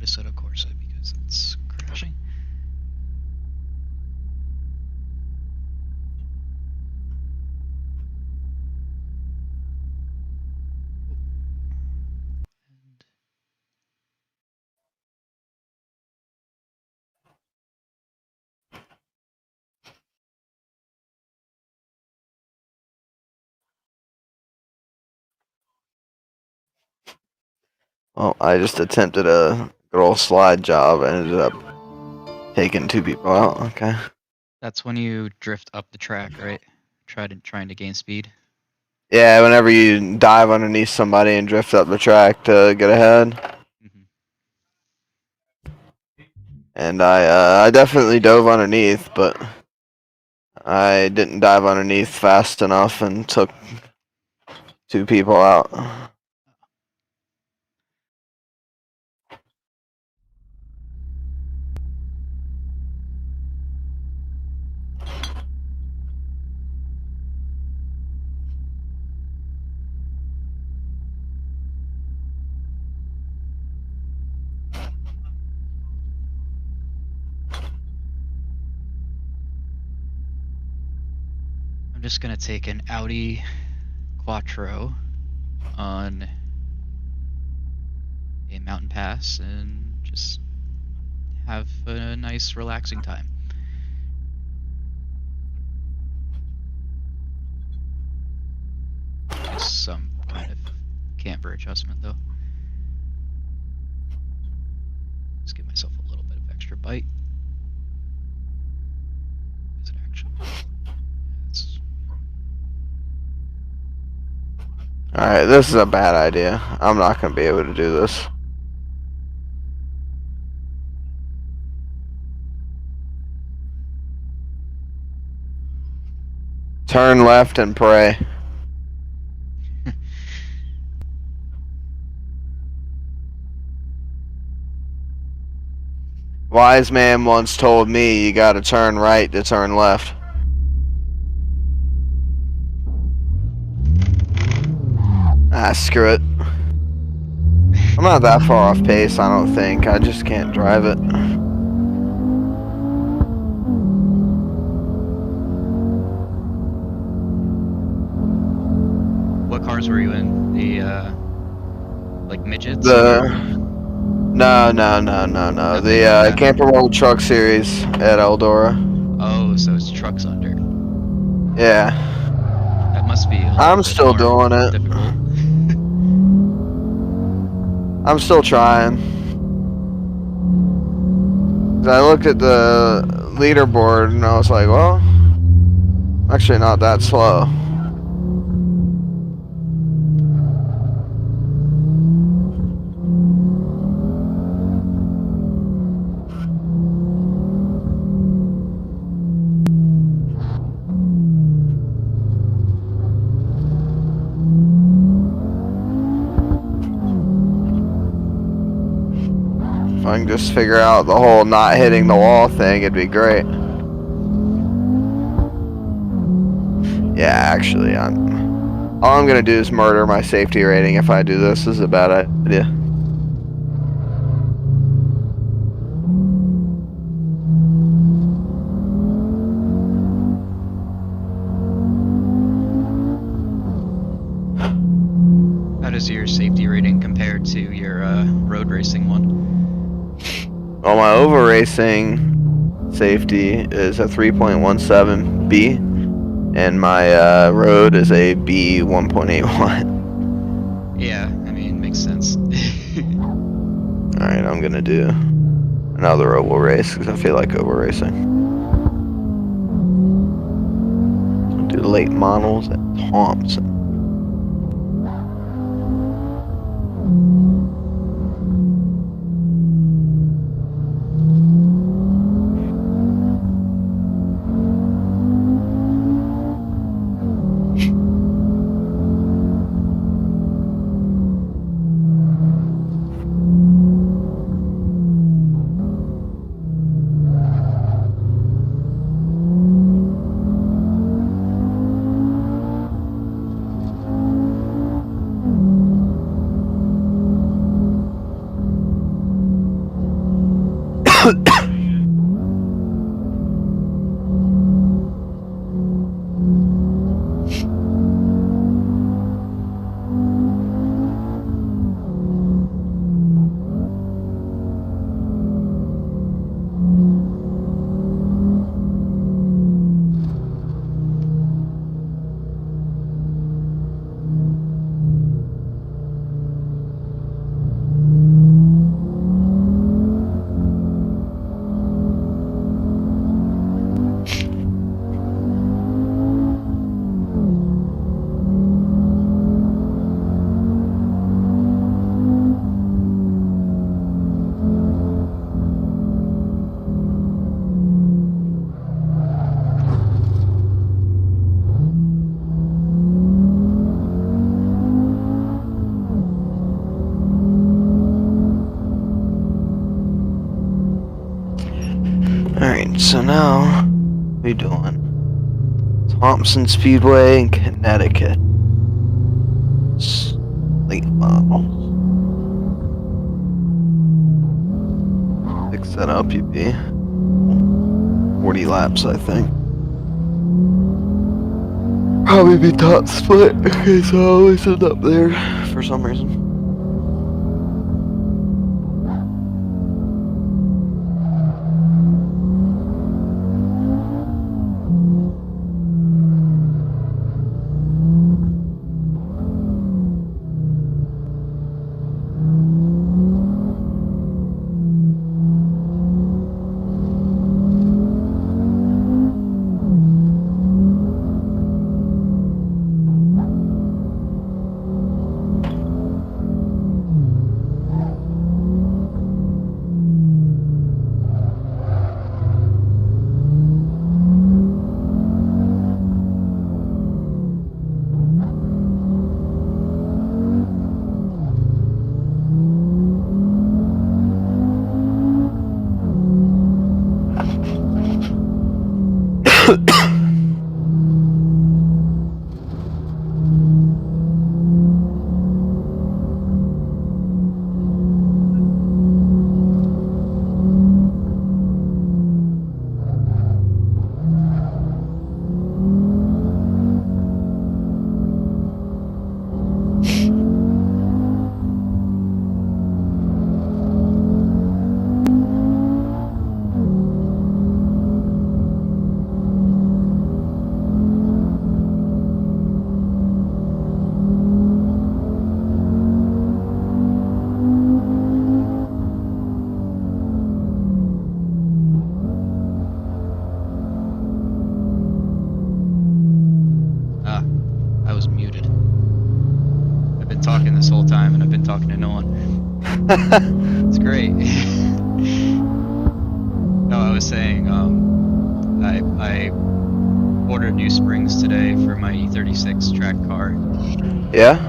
Assetto Corsa because it's crashing. Well, I just attempted a good old slide job and ended up taking 2 people out. Okay. That's when you drift up the track, right? Trying to gain speed. Yeah, whenever you dive underneath somebody and drift up the track to get ahead. Mm-hmm. And I definitely dove underneath, but I didn't dive underneath fast enough and took 2 people out. I'm just gonna take an Audi Quattro on a mountain pass and just have a nice relaxing time. Just some kind of camber adjustment though. Just give myself a little bit of extra bite. Is it actually? It's... Alright, this is a bad idea. I'm not going to be able to do this. Turn left and pray. Wise man once told me you gotta turn right to turn left. Ah, screw it. I'm not that far off pace, I don't think. I just can't drive it. What cars were you in? The like midgets? No. The Camper World Truck Series at Eldora. Oh, so it's trucks under. Yeah. That must be a little I'm bit still more doing it. difficult. I'm still trying. 'Cause I looked at the leaderboard and I was like, well, I'm actually not that slow. If I can just figure out the whole not hitting the wall thing, it'd be great. Yeah, actually, all I'm gonna do is murder my safety rating if I do this. This is a bad idea. How does your safety rating compare to your road racing one? Well, my over racing safety is a 3.17B, and my road is a B 1.81. Yeah, I mean, makes sense. Alright, I'm gonna do another oval race because I feel like over racing. I'll do late models at Thompson. Alright, so now we doing Thompson Speedway in Connecticut. Late model. Fix that up, you be 40 laps, I think. Probably be top split because I always end up there for some reason. I was muted. I've been talking this whole time and I've been talking to no one. It's great. No, I was saying, I ordered new springs today for my E36 track car. Yeah?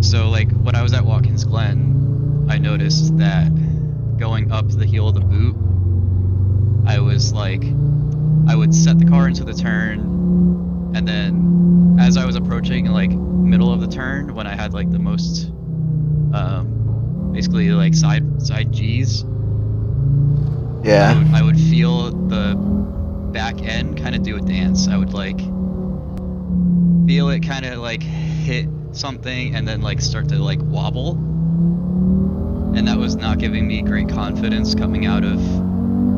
So like when I was at Watkins Glen, I noticed that going up the heel of the boot, I would set the car into the turn, and then as I was approaching like middle of the turn, when I had like the most basically like side G's, Yeah. I would feel the back end kind of do a dance. I would like feel it kind of like hit something and then like start to like wobble, and that was not giving me great confidence coming out of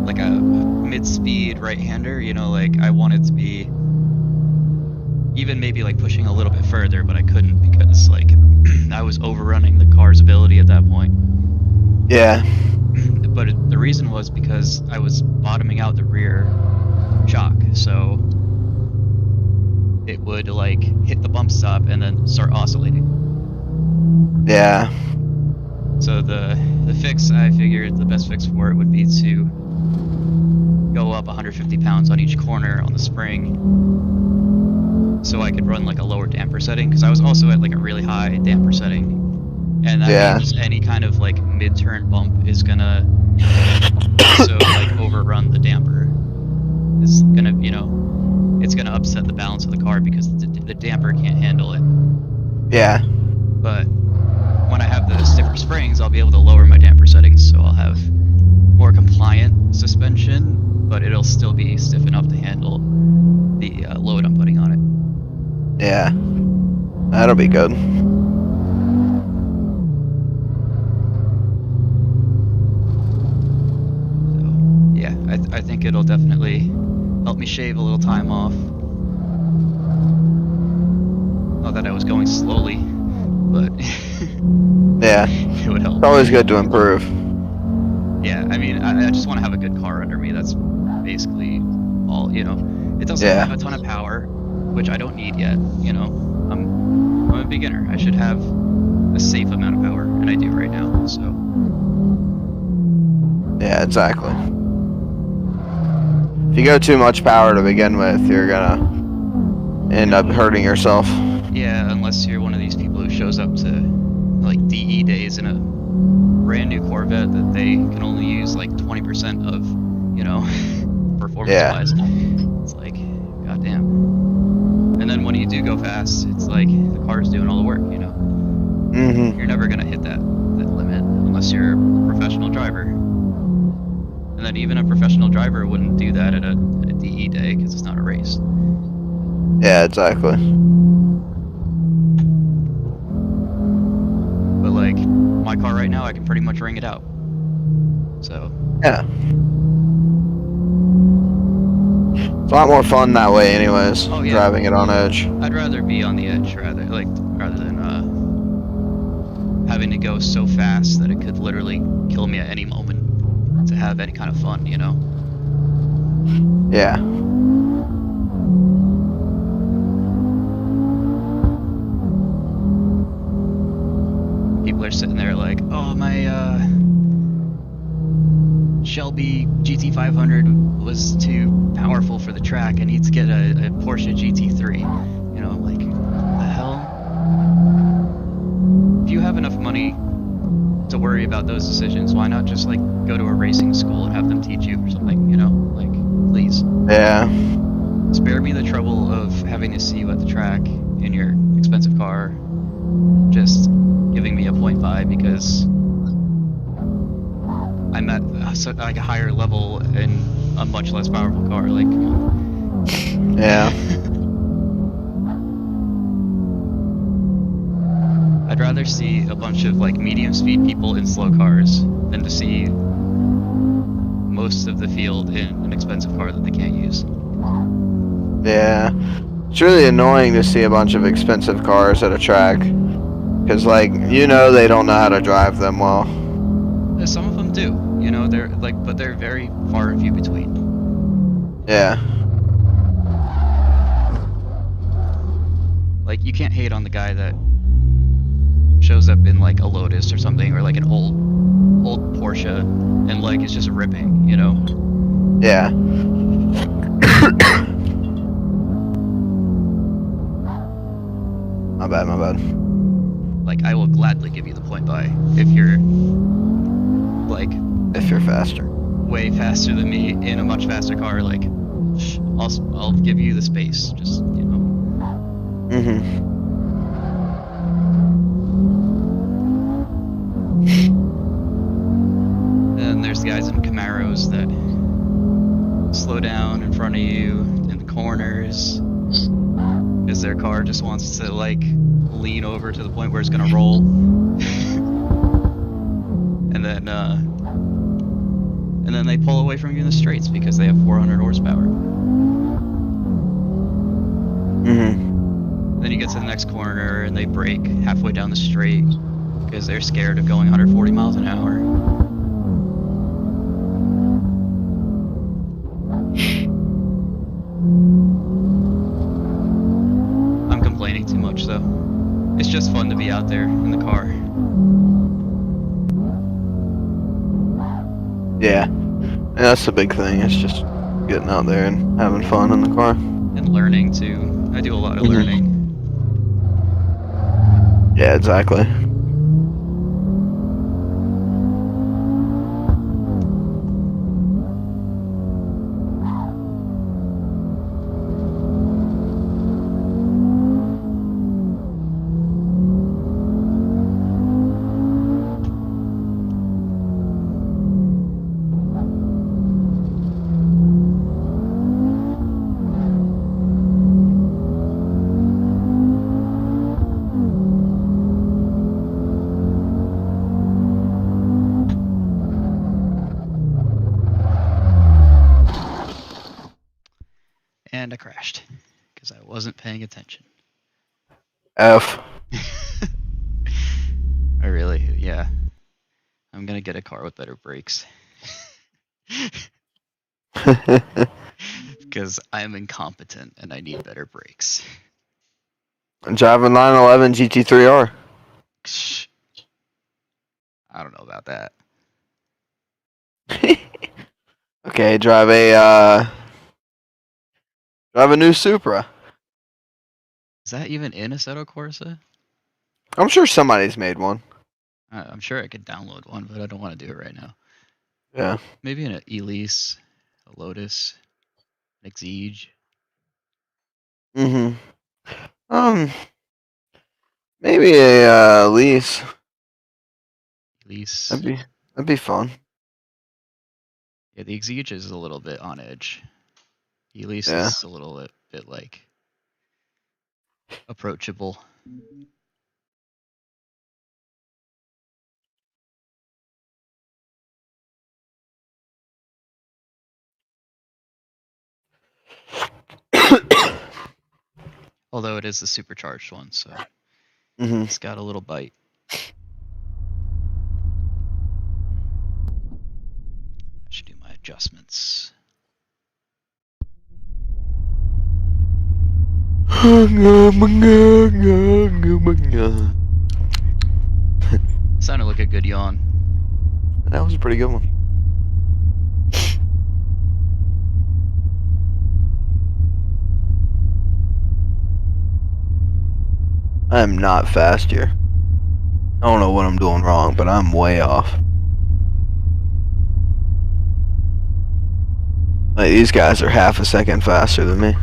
like a mid-speed right-hander. You know, like I wanted to be even maybe like pushing a little bit further, but I couldn't because like I was overrunning the car's ability at that point. Yeah. But the reason was because I was bottoming out the rear shock, so it would like hit the bump stop and then start oscillating. Yeah. So the fix, I figured the best fix for it would be to go up 150 pounds on each corner on the spring, so I could run like a lower damper setting, because I was also at like a really high damper setting, and that means any kind of like mid-turn bump is gonna also like overrun the damper. It's gonna, you know, it's gonna upset the balance of the car because the damper can't handle it. Yeah. But when I have the stiffer springs, I'll be able to lower my damper settings, so I'll have more compliant suspension, but it'll still be stiff enough to handle the load I'm putting on it. Yeah. That'll be good. So, yeah, I think it'll definitely help me shave a little time off. Not that I was going slowly, but Yeah. it would help. It's always good to improve. Yeah, I mean, I just want to have a good car under me. That's basically all, you know. It doesn't have a ton of power, which I don't need yet, you know. I'm a beginner. I should have a safe amount of power, and I do right now, so. Yeah, exactly. If you go too much power to begin with, you're gonna end up hurting yourself. Yeah, unless you're one of these people who shows up to like DE days in a brand new Corvette that they can only use like 20% of, you know, performance-wise. It's like, goddamn. And then when you do go fast, it's like the car's doing all the work, you know. You're never gonna hit that limit unless you're a professional driver. And then even a professional driver wouldn't do that at a DE day because it's not a race. Yeah, exactly. But like my car right now, I can pretty much ring it out. So yeah, it's a lot more fun that way, anyways. Oh, yeah. Driving it on edge. I'd rather be on the edge rather than having to go so fast that it could literally kill me at any moment to have any kind of fun, you know? Yeah. People are sitting there like, oh, my Shelby GT500 was too powerful for the track. I need to get a Porsche GT3. You know, like, what the hell? If you have enough money to worry about those decisions, why not just like go to a racing school and have them teach you or something, you know? Like, please. Yeah. Spare me the trouble of having to see you at the track in your expensive car, just giving me a point by because I'm at like a higher level in a much less powerful car. Like, come on. Yeah. I'd rather see a bunch of like medium speed people in slow cars than to see most of the field in an expensive car that they can't use. Yeah. It's really annoying to see a bunch of expensive cars at a track. Because, like, you know they don't know how to drive them well. Some of them do, you know, they're like, but they're very far and few between. Yeah. Like, you can't hate on the guy that shows up in like a Lotus or something, or like an old Porsche, and like it's just ripping, you know? Yeah. My bad, my bad. Like, I will gladly give you the point by if you're like If you're faster. way faster than me in a much faster car. Like, I'll give you the space. Just, you know. And there's guys in Camaros that slow down in front of you in the corners because their car just wants to like lean over to the point where it's gonna roll. And then they pull away from you in the straights because they have 400 horsepower. Then you get to the next corner and they brake halfway down the straight because they're scared of going 140 miles an hour. I'm complaining too much though. It's just fun to be out there in the car. Yeah. And that's the big thing. It's just getting out there and having fun in the car. And learning too. I do a lot of learning. Yeah, exactly. And I crashed because I wasn't paying attention. F. I really, yeah. I'm gonna get a car with better brakes. Because I'm incompetent and I need better brakes. Driving 911 GT3R. I don't know about that. Okay, drive a new Supra. Is that even in Assetto Corsa? I'm sure somebody's made one. I'm sure I could download one, but I don't want to do it right now. Yeah. Maybe an Elise, a Lotus, an Exige. Mhm. Maybe a lease. Elise. That'd be fun. Yeah, the Exige is a little bit on edge. The Elise Yeah. is a little bit like approachable. Although it is the supercharged one, so Mhm. it's got a little bite. I should do my adjustments. Sounded like a good yawn. That was a pretty good one. I am not fast here. I don't know what I'm doing wrong, but I'm way off. Like, these guys are half a second faster than me.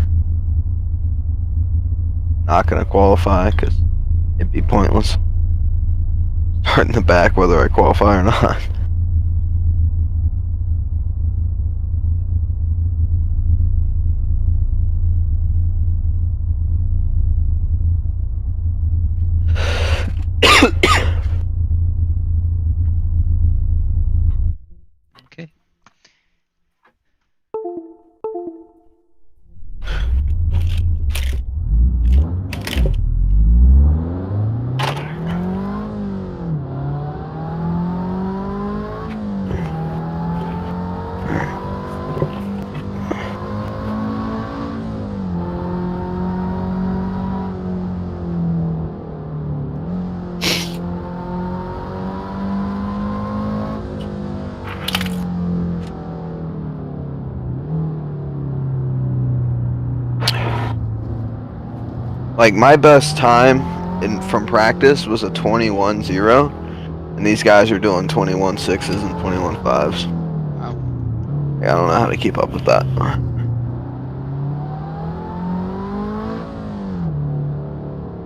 Not gonna qualify because it'd be pointless. Start in the back whether I qualify or not. Okay. Like, my best time from practice was a 21.0, and these guys are doing 21.6s and 21.5s. Wow. I don't know how to keep up with that.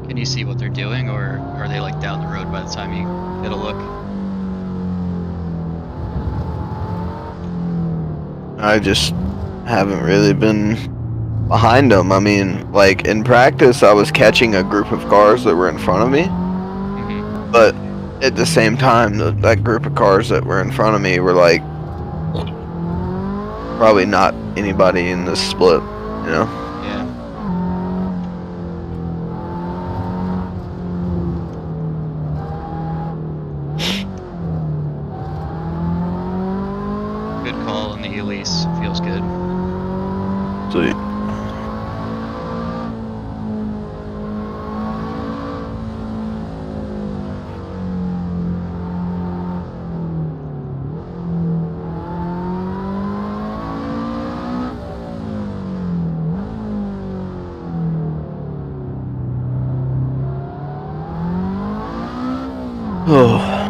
Can you see what they're doing, or are they like down the road by the time you get a look? I just haven't really been behind them. I mean, like, in practice, I was catching a group of cars that were in front of me, Mm-hmm. but at the same time, that group of cars that were in front of me were, like, probably not anybody in this split, you know? Yeah. Good call on the Elise. Feels good. Sweet. Oh.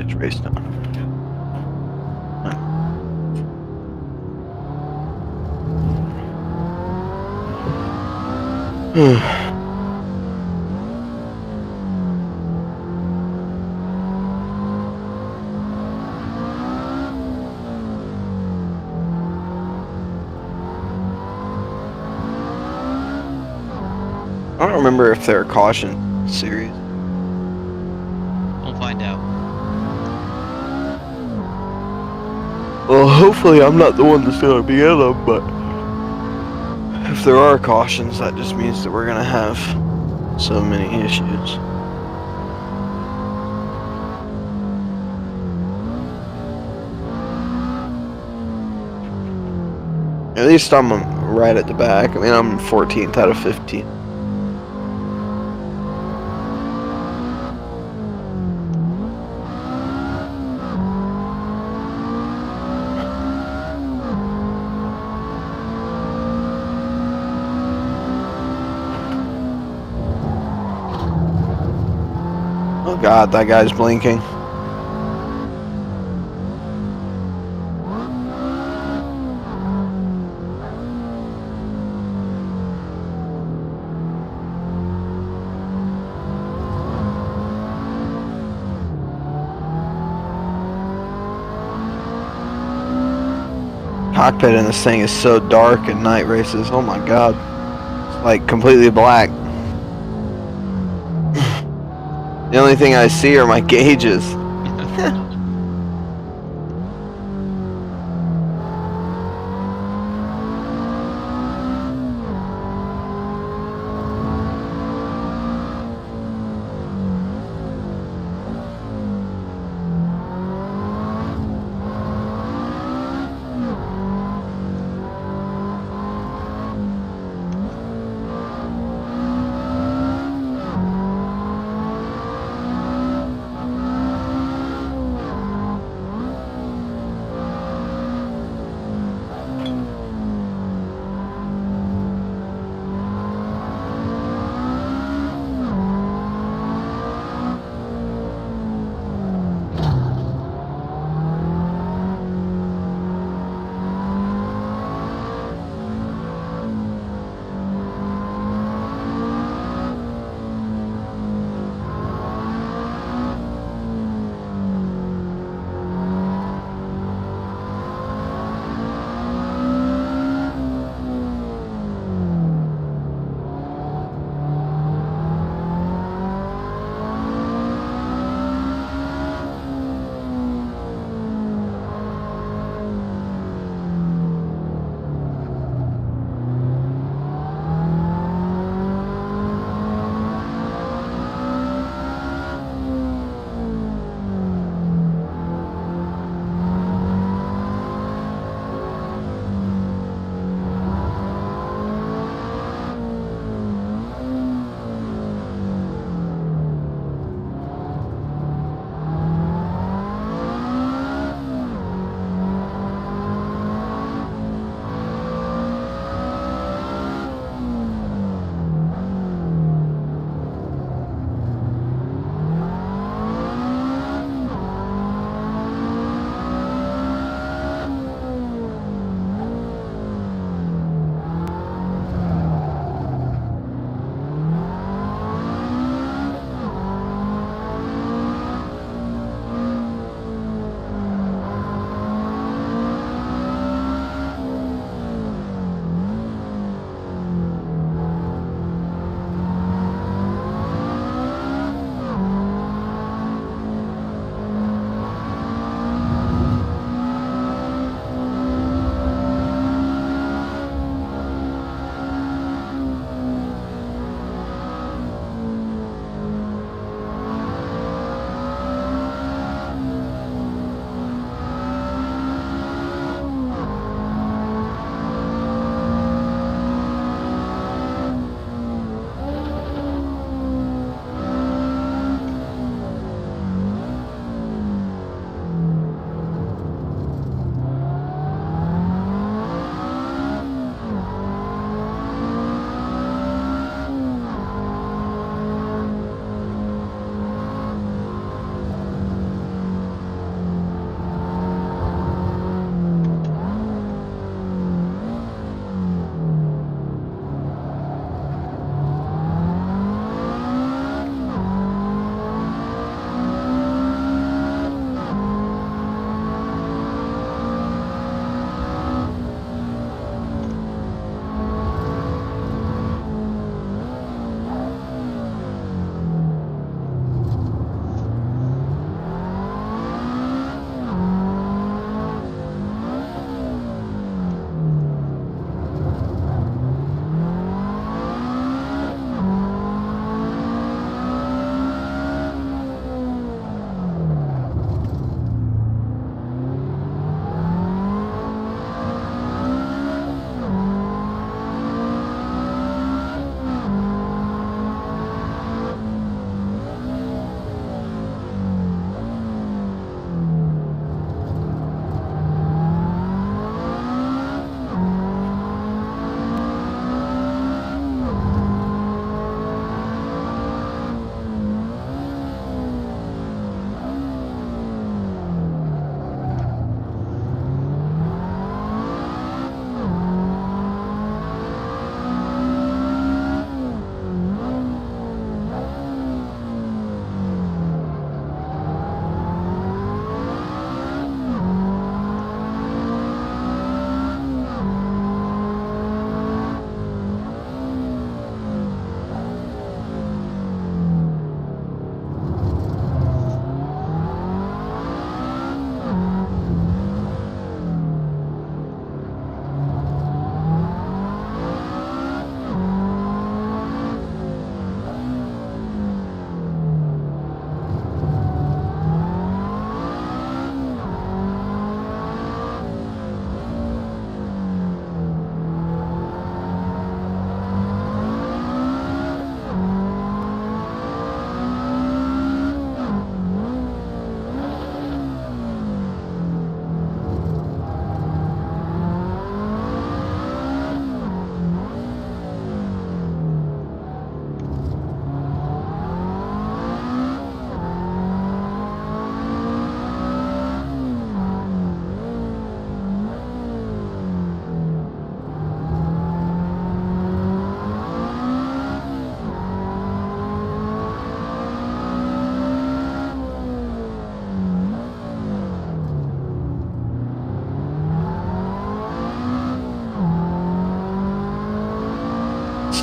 it's raced on. I don't remember if they're a caution series. We'll find out. Well, hopefully I'm not the one that's gonna be in them, but if there are cautions, that just means that we're gonna have so many issues. At least I'm right at the back. I mean, I'm 14th out of 15. Oh God, that guy's blinking. Cockpit in this thing is so dark in night races. Oh my God. It's like completely black. The only thing I see are my gauges.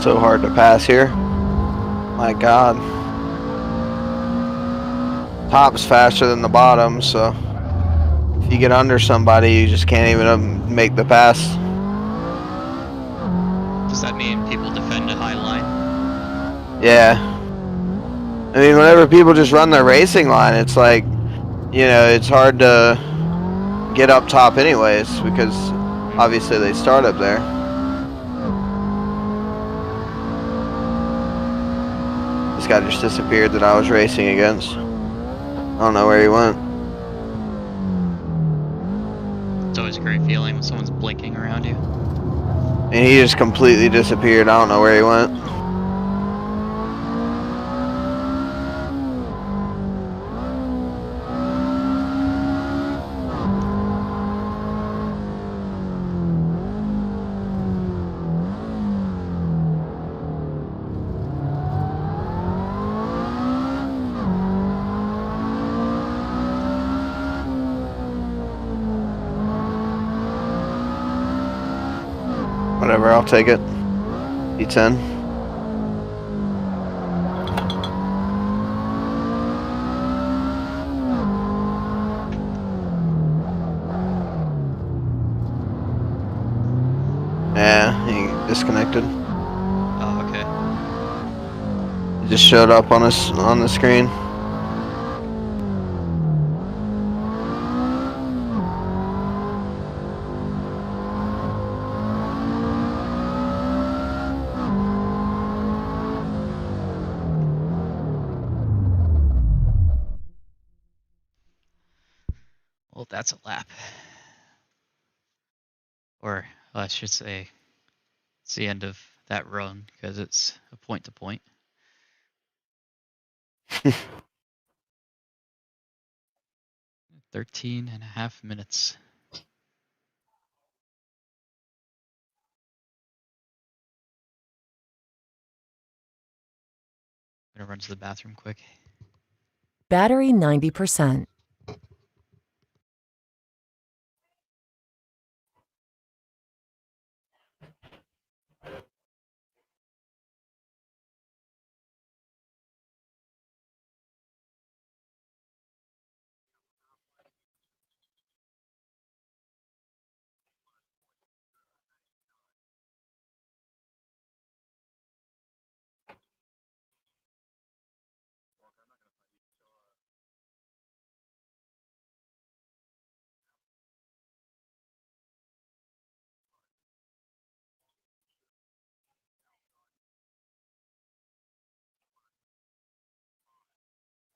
so hard to pass here. My God. Top's faster than the bottom, so if you get under somebody, you just can't even make the pass. Does that mean people defend a high line? Yeah. I mean, whenever people just run their racing line, it's like, you know, it's hard to get up top anyways, because obviously they start up there. This guy just disappeared that I was racing against. I don't know where he went. It's always a great feeling when someone's blinking around you. And he just completely disappeared. I don't know where he went. Whatever, I'll take it. P10. Yeah, he disconnected. Oh, okay. He just showed up on us on the screen. Well, that's a lap. Or I should say, it's the end of that run because it's a point to point. 13.5 minutes. I'm gonna run to the bathroom quick. Battery 90%.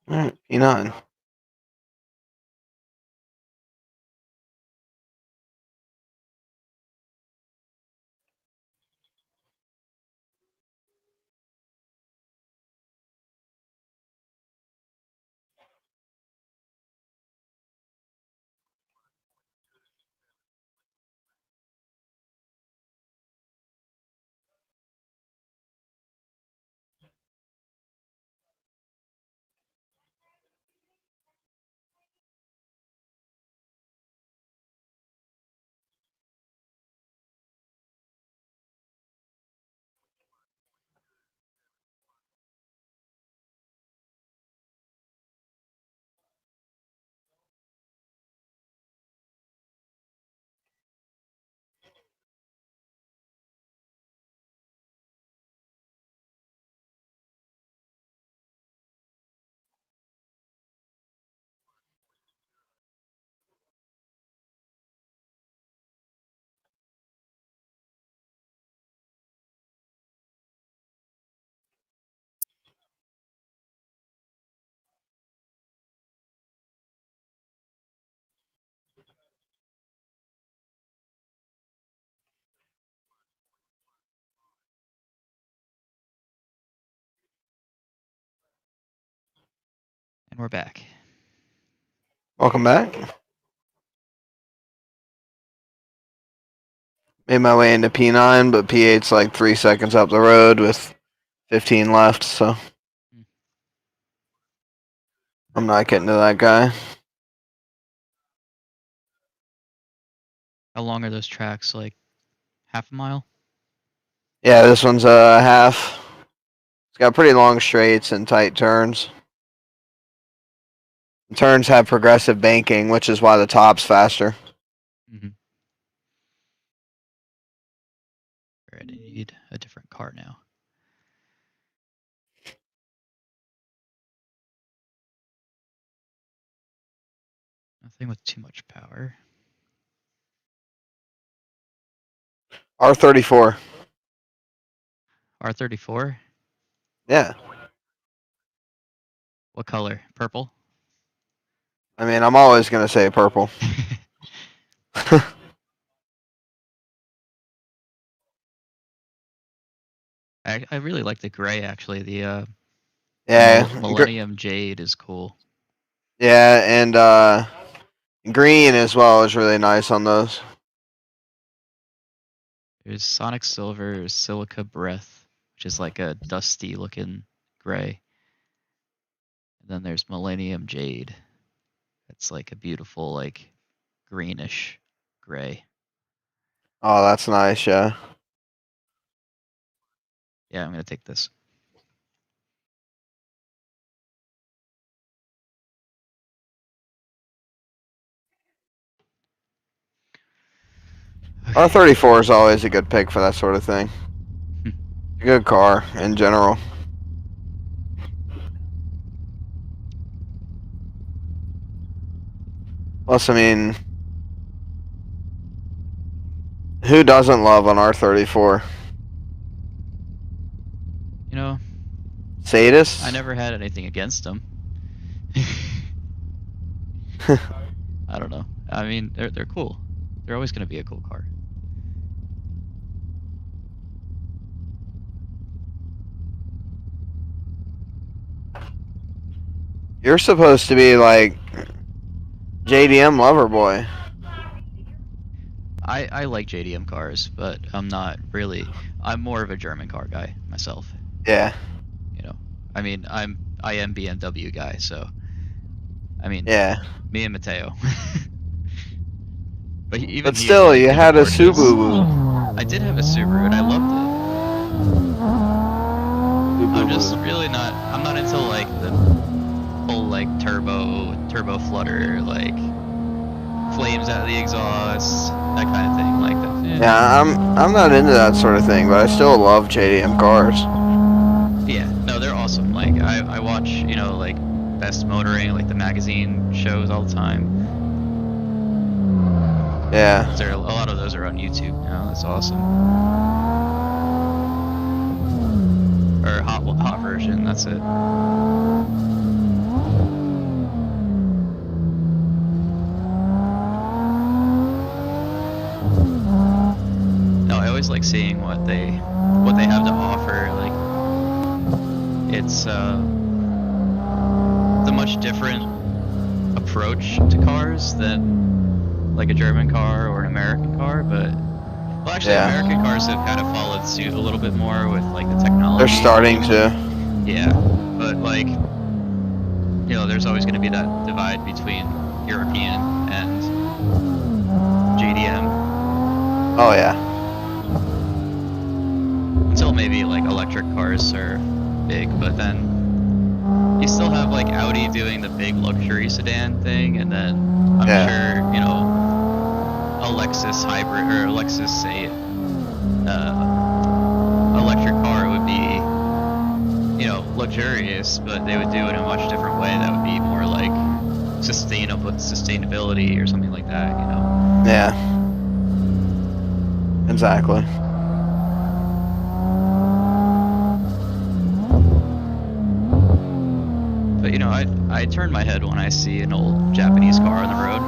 Alright, P9. And we're back. Welcome back. Made my way into P9, but P8's like 3 seconds up the road with 15 left, so I'm not getting to that guy. How long are those tracks? Like half a mile? Yeah, this one's a half. It's got pretty long straights and tight turns. The turns have progressive banking, which is why the top's faster. Mm-hmm. Alright, I need a different car now. Nothing with too much power. R34. R34? Yeah. What color? Purple? I mean, I'm always going to say purple. I really like the gray, actually. The Yeah. Millennium Jade is cool. Yeah, and green as well is really nice on those. There's Sonic Silver, Silica Breath, which is like a dusty looking gray. And then there's Millennium Jade. It's like a beautiful, like, greenish gray. Oh, that's nice, yeah. Yeah, I'm gonna take this. Okay. R34 is always a good pick for that sort of thing. A good car in general. Plus, I mean, who doesn't love an R34? You know, Sadists? I never had anything against them. I don't know. I mean, they're cool. They're always gonna be a cool car. You're supposed to be like JDM lover boy. I like JDM cars, but I'm not really. I'm more of a German car guy myself. Yeah. You know, I mean, I am BMW guy, so I mean, Yeah. me and Mateo. But even But he's, still, like, you into had a Porsches. Subaru. I did have a Subaru, and I loved it. I'm just really not. I'm not into like the full like turbo flutter, like flames out of the exhaust, that kind of thing. Like that. Yeah, I'm not into that sort of thing, but I still love JDM cars. Yeah, no, they're awesome. Like I watch, you know, like Best Motoring, like the magazine shows all the time. Yeah. A lot of those are on YouTube now. That's awesome. Or hot version. That's it. No, I always like seeing what they have to offer. Like it's a much different approach to cars than like a German car or an American car, but well, actually, Yeah. American cars have kind of followed suit a little bit more with like the technology. They're starting to. Yeah, but like, you know, there's always going to be that divide between European and JDM. Oh, yeah. Until maybe like electric cars are big, but then you still have like Audi doing the big luxury sedan thing, and then I'm sure, you know, a Lexus hybrid or a Lexus, say, electric car would be, you know, luxurious, but they would do it in a much different way that would be more like sustainability or something like that, you know? Yeah. Exactly. But, you know, I turn my head when I see an old Japanese car on the road.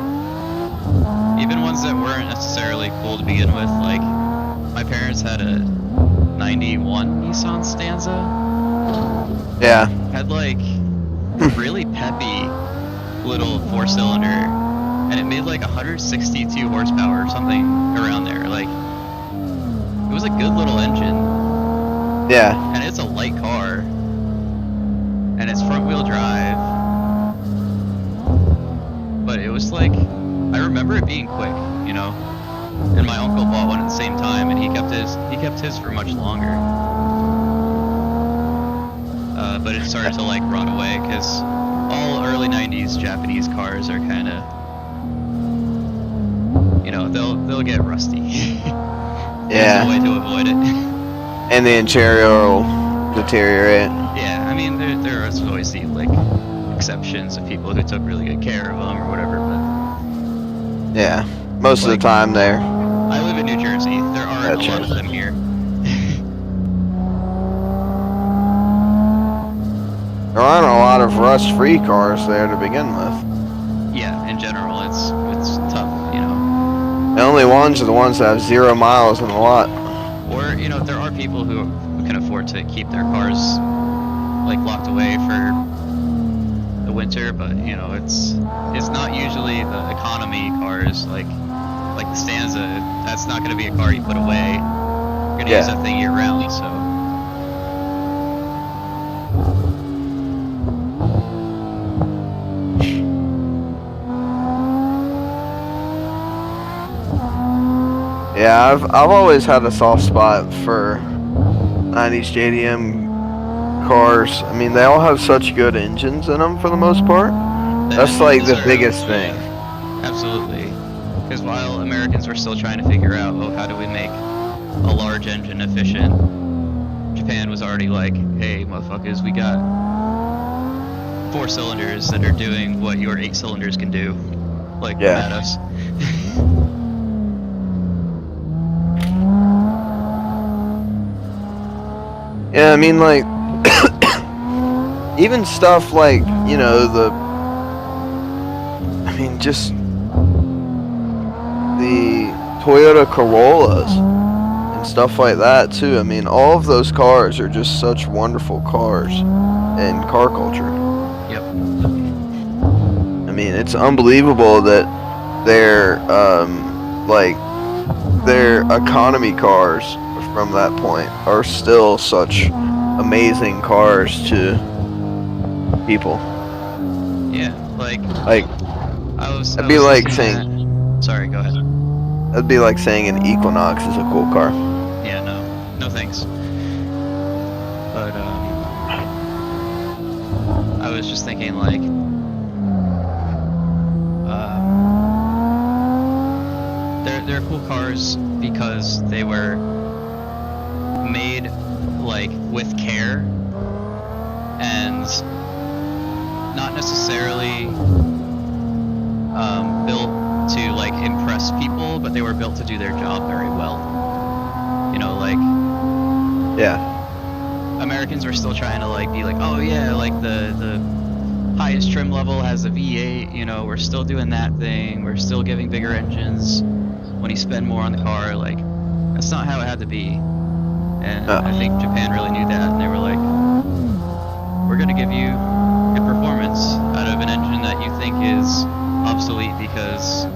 Even ones that weren't necessarily cool to begin with. Like, my parents had a 91 Nissan Stanza. Yeah. Had, like, a really peppy little four-cylinder, and it made, like, 162 horsepower or something around there. Like, it was a good little engine. Yeah. And it's a light car. And it's front-wheel drive. But it was like, I remember it being quick, you know? and my uncle bought one at the same time, and he kept his for much longer. But it started to like rot away because all early '90s Japanese cars are kind of, you know, they'll get rusty. Yeah. There's no way to avoid it. And the interior will deteriorate. Yeah, I mean there are always the like exceptions of people who took really good care of them or whatever, but Yeah. Most of the time there. I live in New Jersey. There aren't Gotcha. a lot of them here. There aren't a lot of rust-free cars there to begin with. Yeah, in general, it's tough, you know. The only ones are the ones that have 0 miles in the lot. Or you know, there are people who can afford to keep their cars like locked away for the winter, but you know, it's not usually the economy cars like the Stanza. That's not going to be a car you put away. You're going to use that thing year round, so. Yeah, I've always had a soft spot for 90s JDM cars. I mean, they all have such good engines in them for the most part. That's like the biggest thing. Absolutely. Because while Americans were still trying to figure out, oh, how do we make a large engine efficient, Japan was already like, hey, motherfuckers, we got 4 cylinders that are doing what your 8 cylinders can do. Like, come at us. Yeah, I mean, like, even stuff like, you know, just the Toyota Corollas and stuff like that, too. I mean, all of those cars are just such wonderful cars in car culture. Yep. I mean, it's unbelievable that their economy cars from that point are still such amazing cars to people. Yeah, like It'd be like saying, sorry, go ahead. That'd be like saying an Equinox is a cool car. Yeah, no thanks. But I was just thinking like they're cool cars because they were made like with care and not necessarily built to like impress people, but they were built to do their job very well. You know, like Americans were still trying to like be like, oh yeah, like the highest trim level has a V8, you know, we're still doing that thing, we're still giving bigger engines when you spend more on the car. Like, that's not how it had to be. And I think Japan really knew that, and they were like, we're gonna give you good performance out of an engine that you think is obsolete because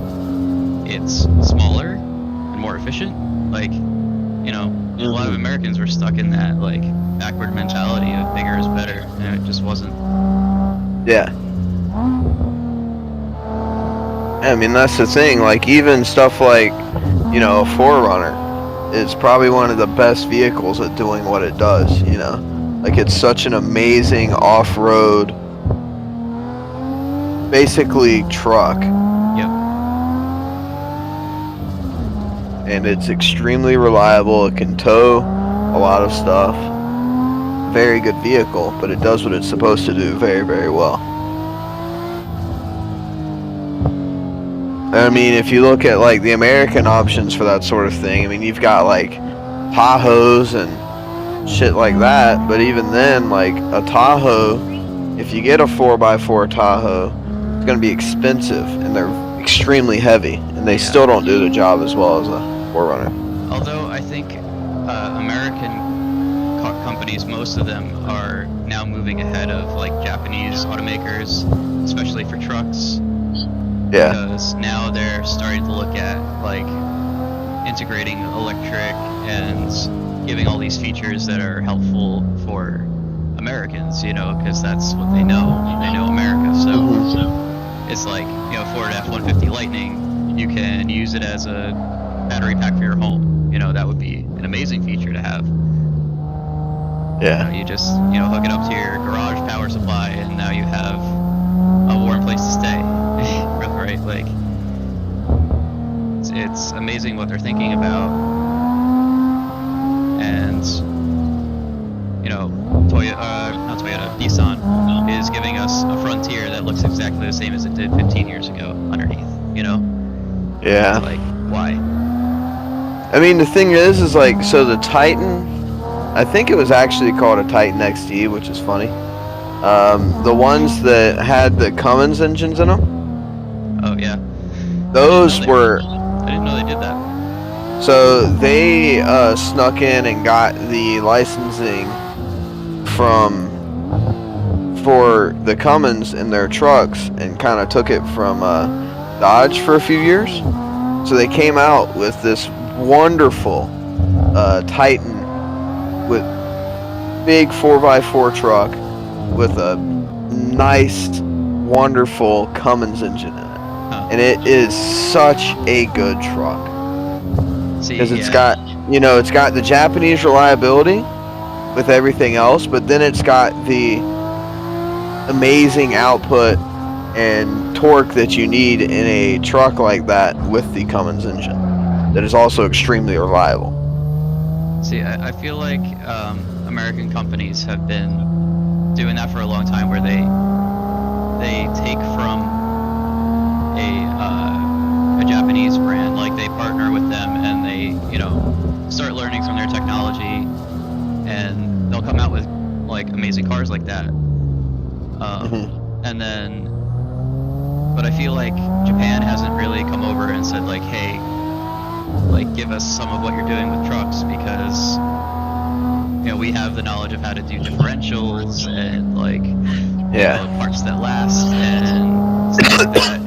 it's smaller and more efficient. Like, you know, a lot of Americans were stuck in that like backward mentality of bigger is better, and it just wasn't. Yeah. I mean, that's the thing. Like, even stuff like, you know, a 4Runner is probably one of the best vehicles at doing what it does, you know? Like, it's such an amazing off-road, basically truck. Yep. And it's extremely reliable. It can tow a lot of stuff. Very good vehicle, but it does what it's supposed to do very, very well. I mean, if you look at like the American options for that sort of thing, I mean, you've got like Tahoes and shit like that, but even then, like a Tahoe, if you get a 4x4 Tahoe, it's going to be expensive, and they're extremely heavy, and they still don't do the job as well as a 4Runner. Although I think American companies, most of them are now moving ahead of like Japanese automakers, especially for trucks. Yeah. Because now they're starting to look at like integrating electric and giving all these features that are helpful for Americans, you know, because that's what they know. They know America. So it's like, you know, Ford F-150 Lightning, you can use it as a battery pack for your home. You know, that would be an amazing feature to have. Yeah. You just, hook it up to your garage power supply, and now you have a warm place to stay. Right? Like, it's amazing what they're thinking about. And, Nissan is giving us a Frontier that looks exactly the same as it did 15 years ago underneath, Yeah. It's like, why? I mean, the thing is like, so the Titan, I think it was actually called a Titan XD, which is funny. The ones that had the Cummins engines in them. Oh yeah. Those were. I didn't know they did that. So they snuck in and got the licensing for the Cummins in their trucks and kind of took it from Dodge for a few years. So they came out with this wonderful Titan with big 4x4 truck with a nice, wonderful Cummins engine in it. And it is such a good truck. Because it's got, it's got the Japanese reliability with everything else, but then it's got the amazing output and torque that you need in a truck like that with the Cummins engine that is also extremely reliable. See, I feel like American companies have been doing that for a long time, where they take from a Japanese brand, like they partner with them and they start learning from their technology, and they'll come out with like amazing cars like that. And then, but I feel like Japan hasn't really come over and said like, hey, like give us some of what you're doing with trucks, because we have the knowledge of how to do differentials and like parts that last and stuff like that.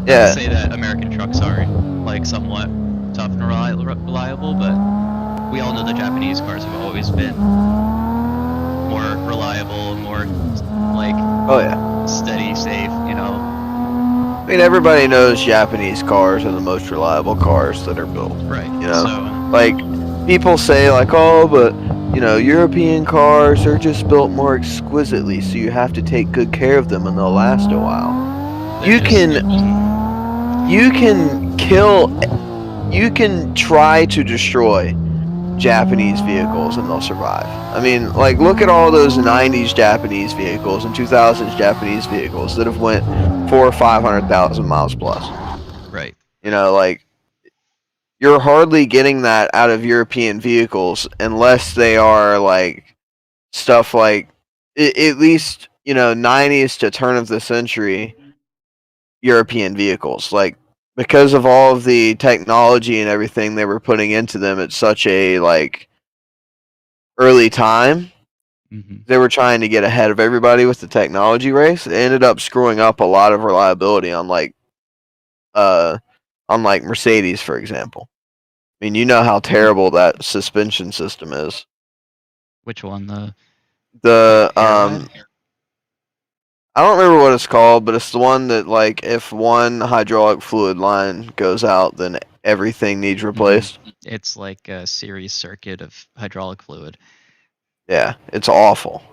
Yeah. I'd say that American trucks are like somewhat tough and reliable, but we all know the Japanese cars have always been more reliable, more like steady, safe. I mean, everybody knows Japanese cars are the most reliable cars that are built. Right. So, like, people say like, oh, but European cars are just built more exquisitely, so you have to take good care of them and they'll last a while. You can try to destroy Japanese vehicles and they'll survive. I mean, like, look at all those 90s Japanese vehicles and 2000s Japanese vehicles that have went 400,000 or 500,000 miles plus. Right. Like, you're hardly getting that out of European vehicles unless they are like stuff like at least 90s to turn of the century European vehicles, like, because of all of the technology and everything they were putting into them at such a like early time. They were trying to get ahead of everybody with the technology race. It ended up screwing up a lot of reliability on like Mercedes, for example. I mean, you know how terrible that suspension system is. Which one? The I don't remember what it's called, but it's the one that, like, if one hydraulic fluid line goes out, then everything needs replaced. It's like a series circuit of hydraulic fluid. Yeah, it's awful.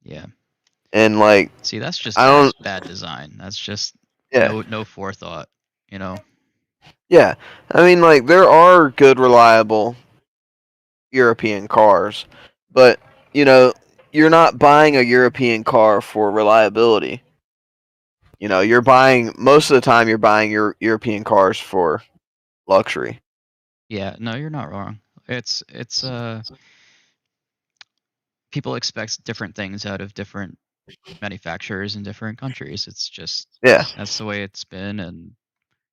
Yeah. And like, see, that's just bad design. That's just no forethought. Yeah, I mean, like, there are good, reliable European cars, but you're not buying a European car for reliability. You're buying, most of the time, you're buying your European cars for luxury. Yeah, no, you're not wrong. It's people expect different things out of different manufacturers in different countries. It's just that's the way it's been, and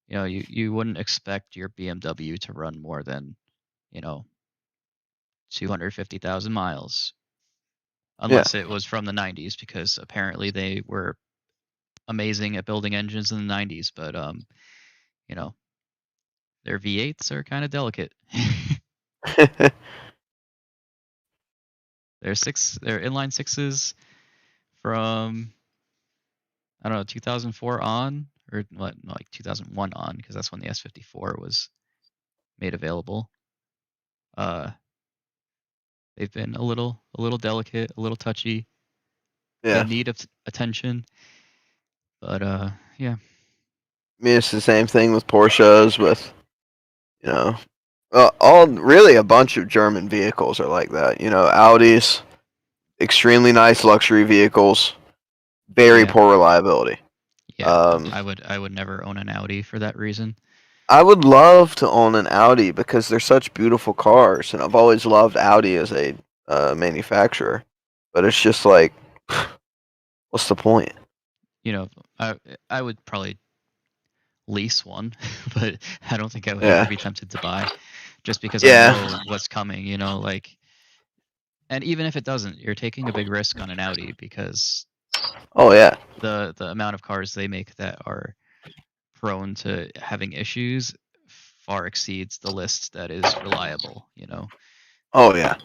you wouldn't expect your BMW to run more than 250,000 miles, unless it was from the 90s, because apparently they were amazing at building engines in the 90s, but their V8s are kind of delicate. They're inline sixes from, I don't know, 2004 on, or what, like 2001 on, because that's when the S54 was made available. They've been a little delicate, a little touchy, Yeah. in need of attention. But yeah. I mean, it's the same thing with Porsches, with, you know, all really a bunch of German vehicles are like that. You know, Audis, extremely nice luxury vehicles, very Yeah. poor reliability. Yeah, no, I would never own an Audi for that reason. I would love to own an Audi because they're such beautiful cars, and I've always loved Audi as a manufacturer. But it's just like, what's the point? You know, I would probably lease one, but I don't think I would ever Yeah. be tempted to buy, just because I Yeah. know what's coming. You know, like, and even if it doesn't, you're taking a big risk on an Audi because Oh yeah. the amount of cars they make that are prone to having issues far exceeds the list that is reliable. You know. Oh yeah.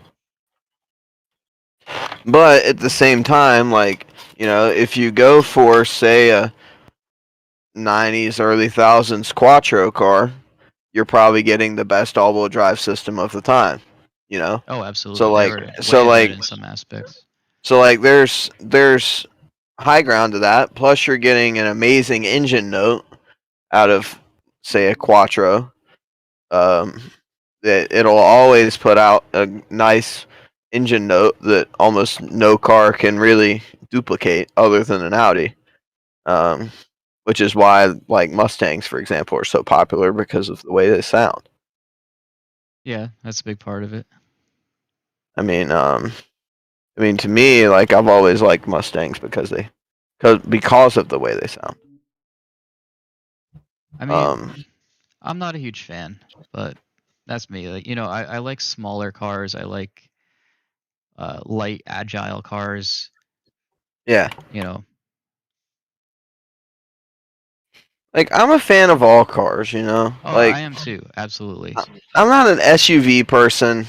But at the same time, like, you know, if you go for, say, a 90s, early thousands Quattro car, you're probably getting the best all-wheel drive system of the time. You know, Oh, so absolutely. They like, were way so ahead like, in some aspects. so like, there's high ground to that. Plus, you're getting an amazing engine note out of, say, a Quattro. Um, that it'll always put out a nice engine note that almost no car can really duplicate other than an Audi. Um, which is why, like, Mustangs, for example, are so popular because of the way they sound. Yeah, that's a big part of it. I mean, to me, like, I've always liked Mustangs because of the way they sound. I mean, I'm not a huge fan, but that's me. Like, you know, I like smaller cars. I like light, agile cars. Yeah, You know. like, I'm a fan of all cars. You know, Oh, like, I am too. Absolutely. I'm not an SUV person.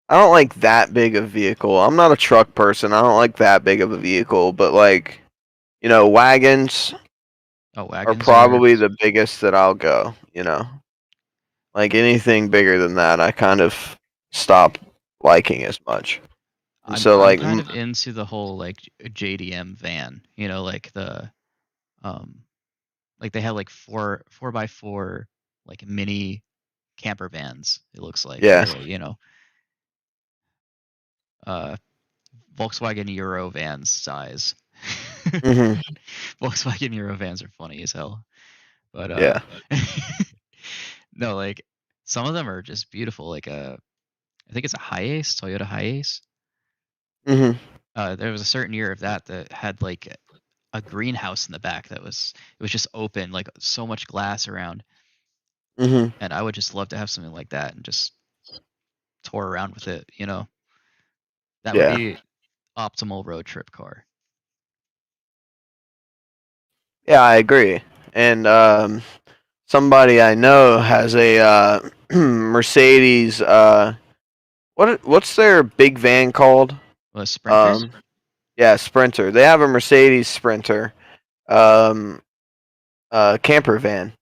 I don't like that big of a vehicle. I'm not a truck person. I don't like that big of a vehicle. But, like, you know, wagons Oh, are wagons are. probably the biggest that I'll go. You know, like, anything bigger than that, I kind of stop liking as much. And so, I'm like, kind of into the whole like JDM van. You know, like um like they have like four by four like mini camper vans. It looks like yeah, they're, you know, uh Volkswagen Euro vans size. hmm Volkswagen Euro vans are funny as hell. But yeah, no, like some of them are just beautiful. Like I think it's a Hiace, Toyota Hiace. hmm There was a certain year of that had like a greenhouse in the back it was just open, like so much glass around. hmm And I would just love to have something like that and just tour around with it, you know. That would yeah, be optimal road trip car. yeah. I agree. And somebody I know has a Mercedes. What's their big van called? Well, a Sprinter? Um, yeah, Sprinter. They have a Mercedes Sprinter, um, camper van,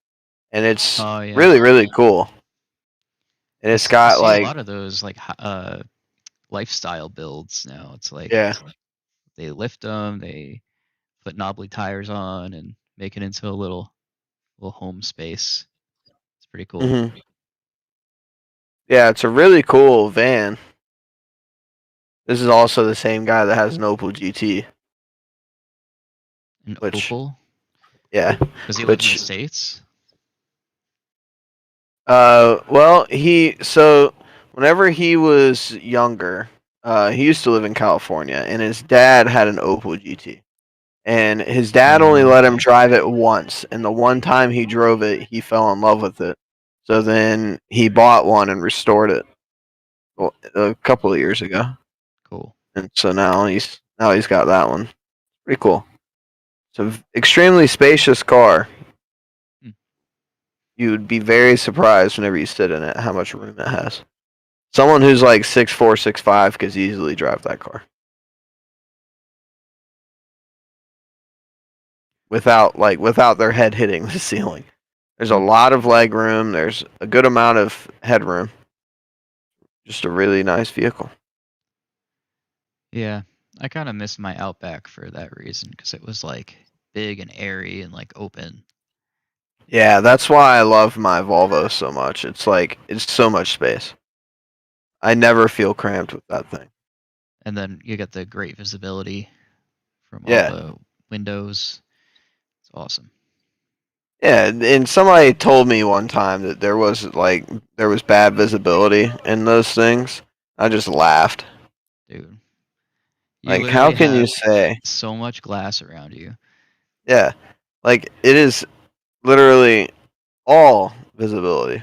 and it's Oh yeah. really really cool. And it's You got see a like, lot of those like lifestyle builds now. It's like yeah, they lift them, they put knobbly tires on and make it into a little home space. It's pretty cool. hmm yeah, it's a really cool van. This is also the same guy that has an Opel GT, An which, Opal? yeah, Does he live in the which States? well, so whenever he was younger, he used to live in California, and his dad had an Opel GT, and his dad only Oh, let him drive it once, and the one time he drove it, he fell in love with it. So then he bought one and restored it a couple of years ago, cool. and so now he's got that one. Pretty cool. It's an extremely spacious car. Hmm. You would be very surprised whenever you sit in it how much room it has. Someone who's like 6'4", 6'5" could easily drive that car without their head hitting the ceiling. There's a lot of leg room. There's a good amount of headroom. Just a really nice vehicle. Yeah, I kind of missed my Outback for that reason because it was like big and airy and like open. Yeah, that's why I love my Volvo so much. It's like it's so much space. I never feel cramped with that thing. And then you get the great visibility from all Yeah. the windows. It's awesome. Yeah, and somebody told me one time that there was bad visibility in those things. I just laughed. Dude, you Like, how literally can you have say? so much glass around you. Yeah, like it is literally all visibility.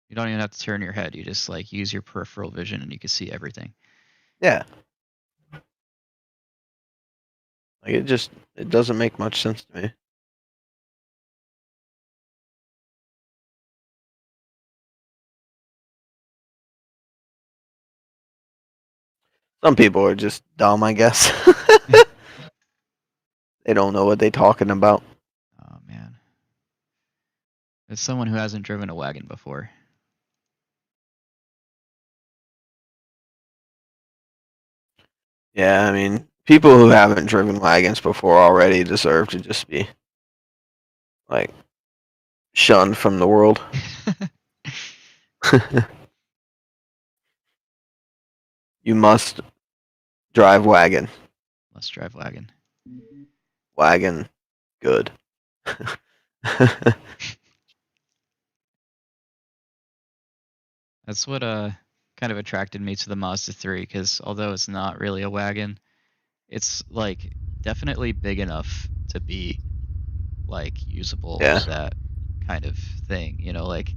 You don't even have to turn your head. You just like use your peripheral vision and you can see everything. Yeah. Like it doesn't make much sense to me. Some people are just dumb, I guess. They don't know what they're talking about. Oh man. As someone who hasn't driven a wagon before. Yeah, I mean, people who haven't driven wagons before already deserve to just be like shunned from the world. You must drive wagon. Let's drive wagon. Wagon, good. That's what kind of attracted me to the Mazda 3 because although it's not really a wagon, it's like definitely big enough to be like usable Yeah. as that kind of thing. You know, like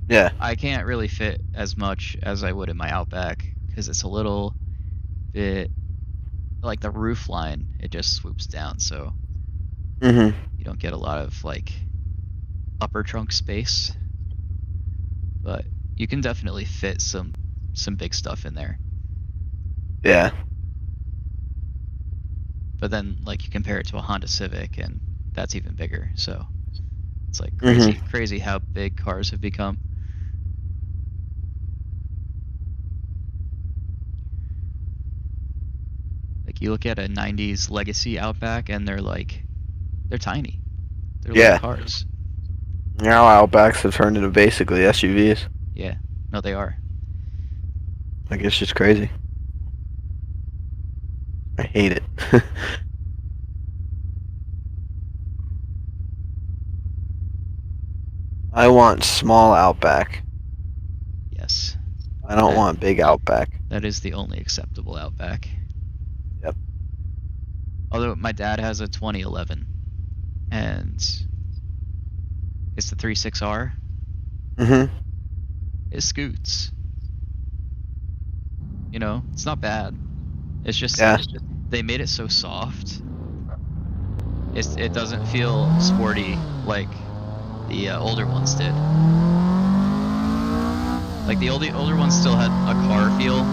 Yeah. I can't really fit as much as I would in my Outback because it's a little bit like the roof line. It just swoops down, so Mhm. you don't get a lot of like upper trunk space. But you can definitely fit some big stuff in there. Yeah. But then like you compare it to a Honda Civic and that's even bigger. So it's like Mhm. crazy how big cars have become. Like you look at a 90s legacy Outback and they're tiny. They're little Yeah. cars. Now Outbacks have turned into basically SUVs. Yeah. No, they are. Like it's just crazy. I hate it. I want small Outback. Yes. I don't That want big Outback. that is the only acceptable Outback. Yep. Although my dad has a 2011 and it's the 36R. Mhm. It scoots. You know, it's not bad. It's just Yeah. they made it so soft. It doesn't feel sporty like the older ones did. Like the older ones still had a car feel.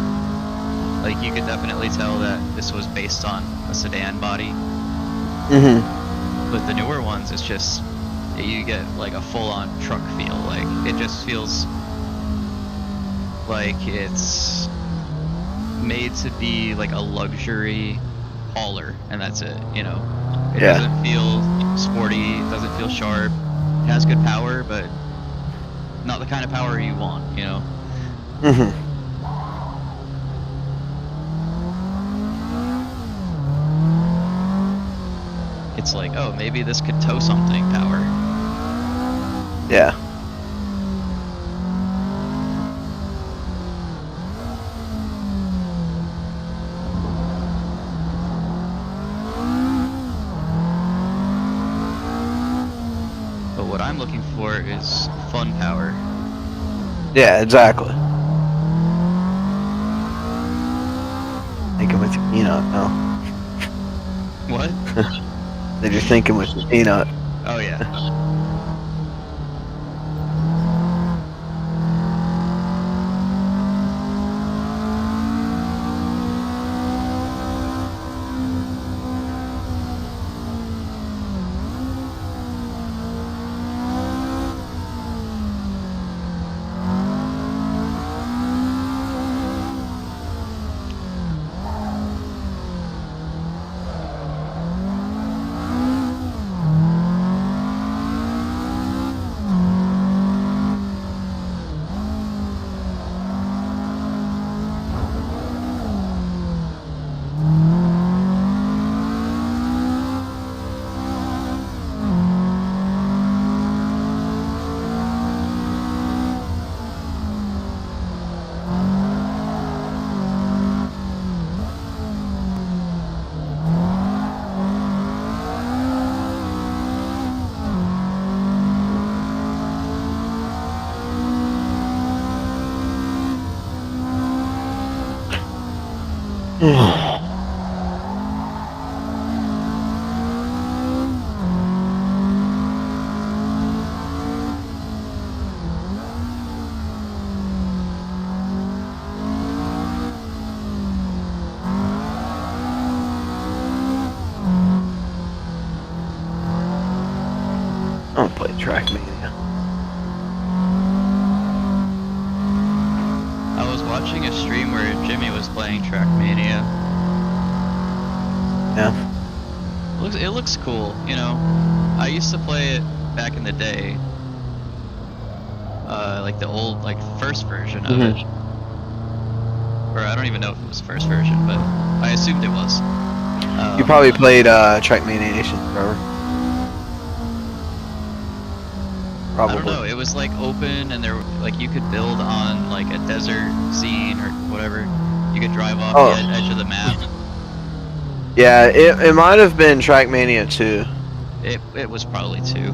Like you could definitely tell that this was based on a sedan body. Mhm. But the newer ones, it's just you get like a full-on truck feel. Like it just feels like it's made to be like a luxury hauler, and that's it. You know, it Yeah. doesn't feel sporty. It doesn't feel sharp. It has good power, but not the kind of power you want. You know. Mhm. It's like, oh, maybe this could tow something power. Yeah. But what I'm looking for is fun power. Yeah, exactly. Thinking with your peanut, no. What? That you're thinking with your peanut. Oh yeah. I don't play Track Mania. I was watching a stream where Jimmy was playing Trackmania. Yeah. It looks cool, you know. I used to play it back in the day. Like the old, like first version of it. Or I don't even know if it was the first version, but I assumed it was. You probably played Trackmania Nation forever. Probably. I don't know. It was like open, and there, like, you could build on like a desert scene or whatever. You could drive off the edge of the map. Yeah, it might have been Trackmania 2. It was probably 2.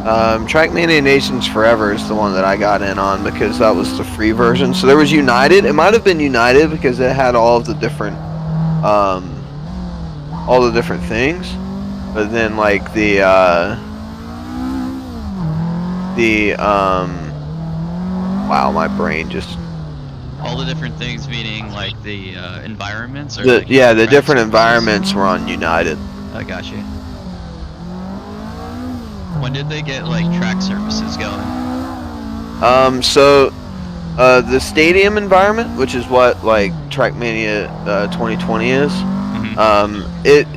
Trackmania Nations Forever is the one that I got in on because that was the free version. So there was United. It might have been United because it had all of the different, things. But then like wow, my brain just. All the different things, meaning like the environments, or The different environments were on United. I got you. When did they get like track surfaces going? So the stadium environment, which is what like Trackmania 2020 is,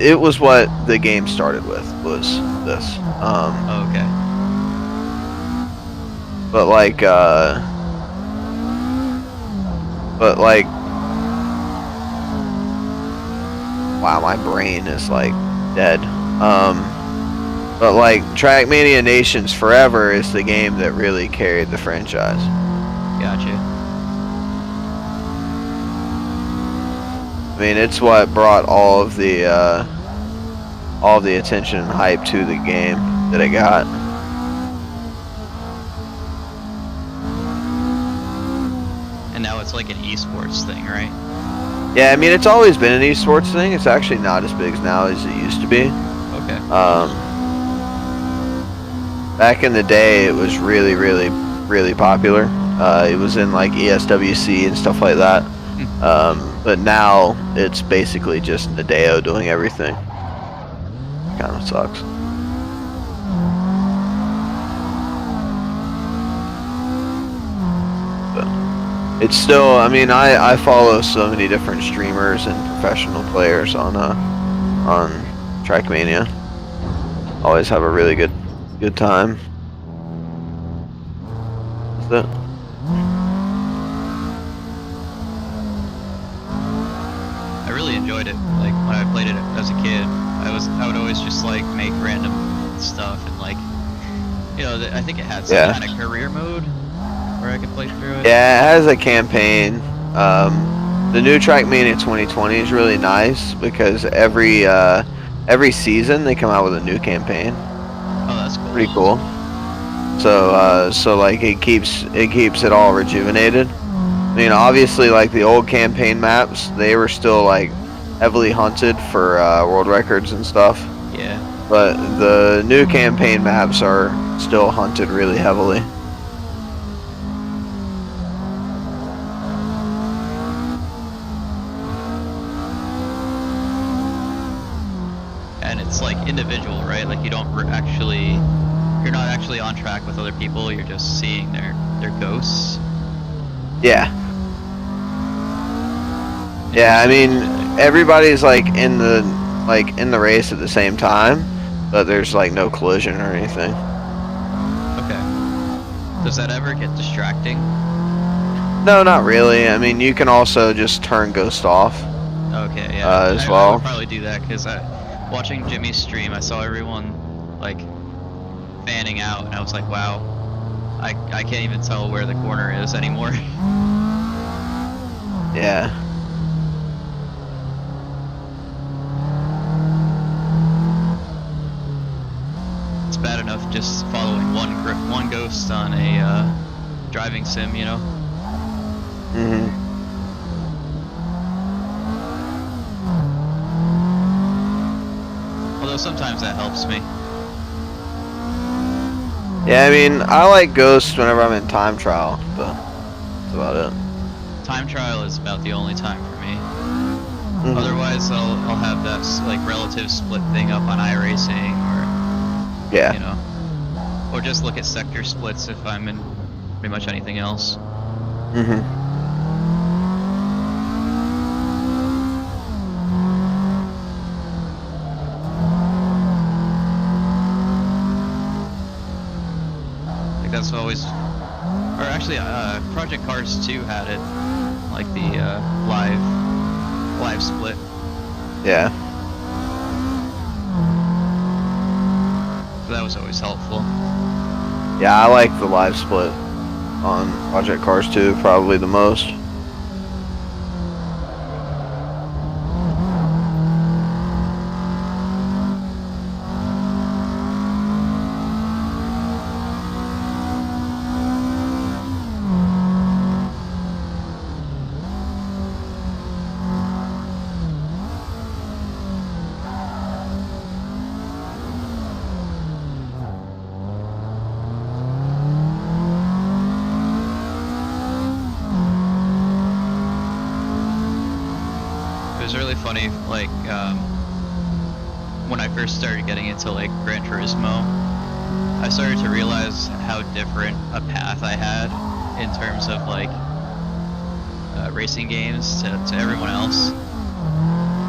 it was what the game started with, was this. Oh, okay. But like wow, my brain is like dead. But like Trackmania Nations Forever is the game that really carried the franchise. Gotcha. I mean, it's what brought all of the attention and hype to the game that it got. And now it's like an esports thing, right? Yeah, I mean, it's always been an esports thing. It's actually not as big now as it used to be. Okay. Back in the day, it was really, really, really popular. It was in like ESWC and stuff like that. But now it's basically just Nadeo doing everything. Kind of sucks. But it's still, I mean, I follow so many different streamers and professional players on Trackmania. Always have a really good time. Is that? I really enjoyed it. Like when I played it as a kid, I would always just like make random stuff and like, you know, I think it had some kind of career mode where I could play through it. Yeah, it has a campaign. The new Trackmania 2020 is really nice because every season they come out with a new campaign. Oh, that's cool. Pretty cool. So like it keeps it all rejuvenated. I mean, obviously, like the old campaign maps, they were still like heavily hunted for world records and stuff. Yeah. But the new campaign maps are still hunted really heavily. And it's like individual, right? Like you don't you're not actually on track with other people. You're just seeing their ghosts. Yeah. Yeah, I mean, everybody's like in the race at the same time, but there's like no collision or anything. Okay. Does that ever get distracting? No, not really. I mean, you can also just turn ghost off. Okay, yeah. As well. I would probably do that because watching Jimmy's stream, I saw everyone like fanning out, and I was like, wow, I can't even tell where the corner is anymore. Yeah. It's bad enough just following one ghost on a driving sim, you know. So sometimes that helps me. Yeah, I mean, I like Ghost whenever I'm in time trial, but that's about it. Time trial is about the only time for me. Mhm. Otherwise, I'll have that like relative split thing up on iRacing, or Yeah. you know, or just look at sector splits if I'm in pretty much anything else. Mhm. Like that's always, or actually, Project Cars 2 had it, like the live split. Yeah. So that was always helpful. Yeah, I like the live split on Project Cars 2 probably the most. It was really funny, like, when I first started getting into, like, Gran Turismo, I started to realize how different a path I had in terms of, like, racing games to everyone else.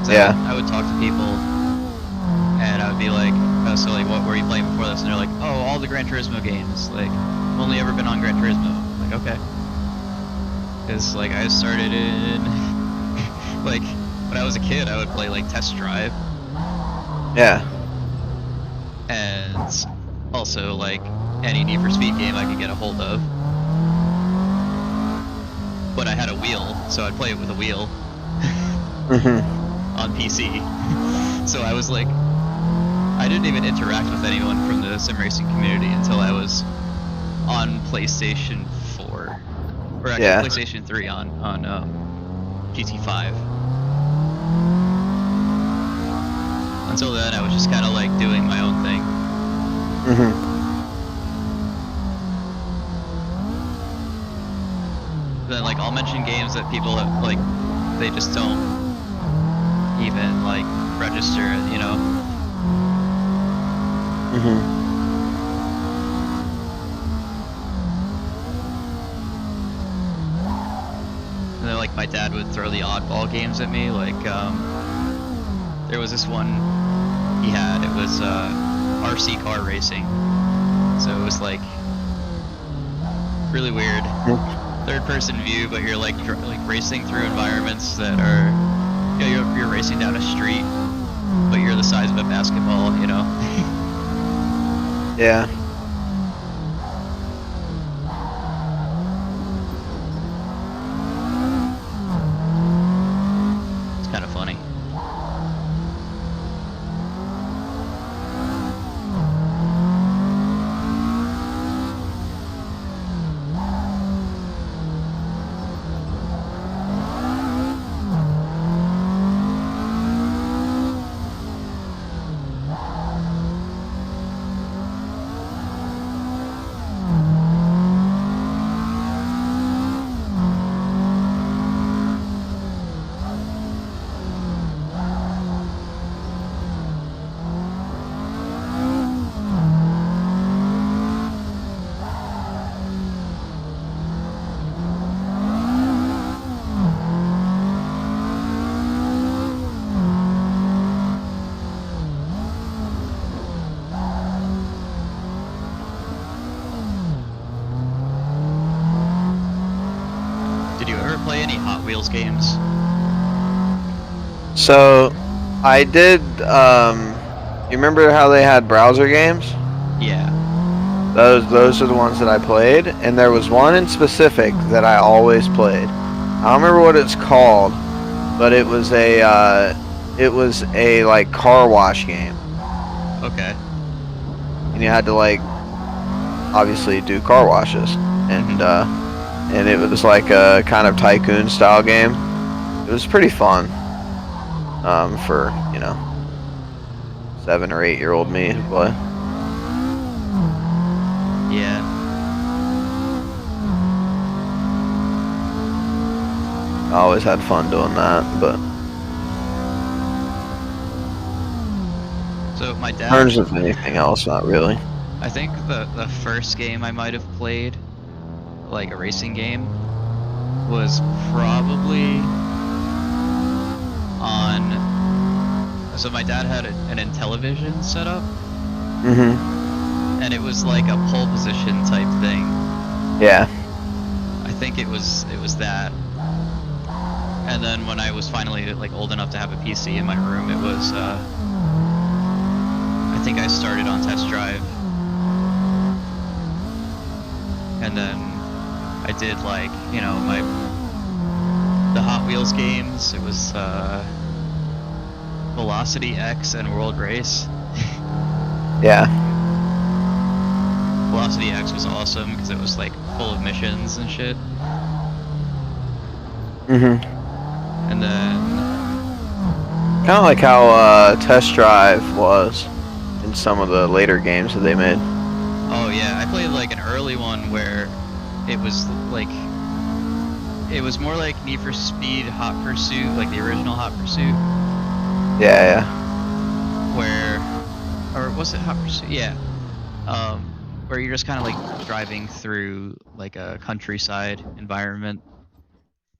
So Yeah. I would talk to people, and I would be like, oh, so, like, what were you playing before this? And they're like, oh, all the Gran Turismo games. Like, I've only ever been on Gran Turismo. I'm like, okay. Because, like, I started in, like, when I was a kid, I would play, like, Test Drive. Yeah. And also, like, any Need for Speed game I could get a hold of. But I had a wheel, so I'd play it with a wheel Mhm. on PC. So I was like, I didn't even interact with anyone from the sim racing community until I was on PlayStation 4. Or actually Yeah. PlayStation 3 on GT5. Until then, I was just kind of like doing my own thing. Mhm. Then, like, I'll mention games that people have, like, they just don't even, like, register, you know? Mhm. And then, like, my dad would throw the oddball games at me, like, there was this one he had, it was, RC car racing. So it was, like, really weird. Third-person view, but you're, like, racing through environments that are, you know, you're racing down a street, but you're the size of a basketball, you know? Yeah. It's kind of funny. Did you ever play any Hot Wheels games? So, I did, you remember how they had browser games? Yeah. Those are the ones that I played, and there was one in specific that I always played. I don't remember what it's called, but it was a like car wash game, Okay. and you had to like obviously do car washes, and it was like a kind of tycoon style game. It was pretty fun, for 7 or 8-year-old me to play. Yeah. I always had fun doing that, but So my in dad, terms of anything else, not really. I think the first game I might have played, like a racing game, was probably on. So my dad had an Intellivision set up, and it was like a pole position type thing. Yeah. I think it was that. And then when I was finally like old enough to have a PC in my room, it was I think I started on Test Drive, and then I did like the Hot Wheels games. It was Velocity X and World Race. Yeah. Velocity X was awesome because it was like full of missions and shit. And then Kind of like how Test Drive was in some of the later games that they made. oh yeah, I played like an early one where it was like it was more like Need for Speed Hot Pursuit, like the original Hot Pursuit. Yeah. Or was it Hot Pursuit? Yeah. Where you're just kind of like driving through like a countryside environment.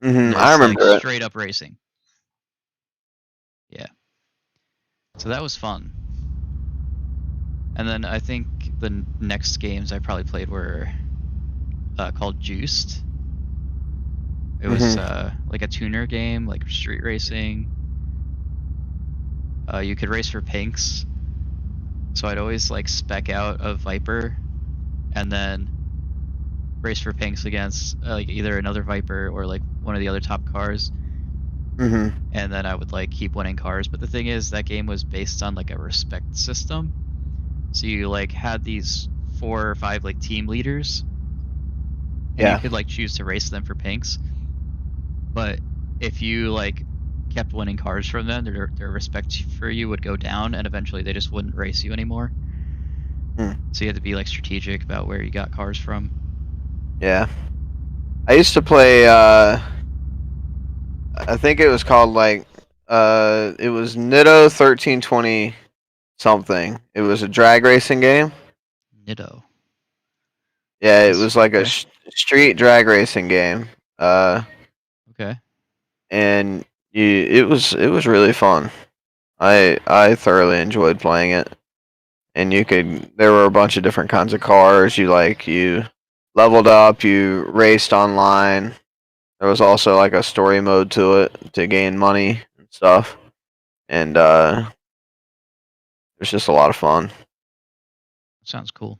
And I it's like remember it. straight up racing. Yeah. So that was fun. And then I think the next games I probably played were called Juiced. It was like a tuner game, like street racing. You could race for pinks. So I'd always like spec out a Viper and then race for pinks against like either another Viper or like one of the other top cars. And then I would like keep winning cars. But the thing is, that game was based on like a respect system. So you like had these 4 or 5 like team leaders, and you could like choose to race them for pinks. But if you like kept winning cars from them, their respect for you would go down, and eventually they just wouldn't race you anymore. So you had to be like strategic about where you got cars from. Yeah. I used to play I think it was called like it was Nitto 1320 something. It was a drag racing game. Nitto. Yeah, it was like a Okay. street drag racing game. Okay. And it was really fun. I thoroughly enjoyed playing it. And there were a bunch of different kinds of cars. You leveled up, you raced online. There was also like a story mode to it to gain money and stuff. And it was just a lot of fun. Sounds cool.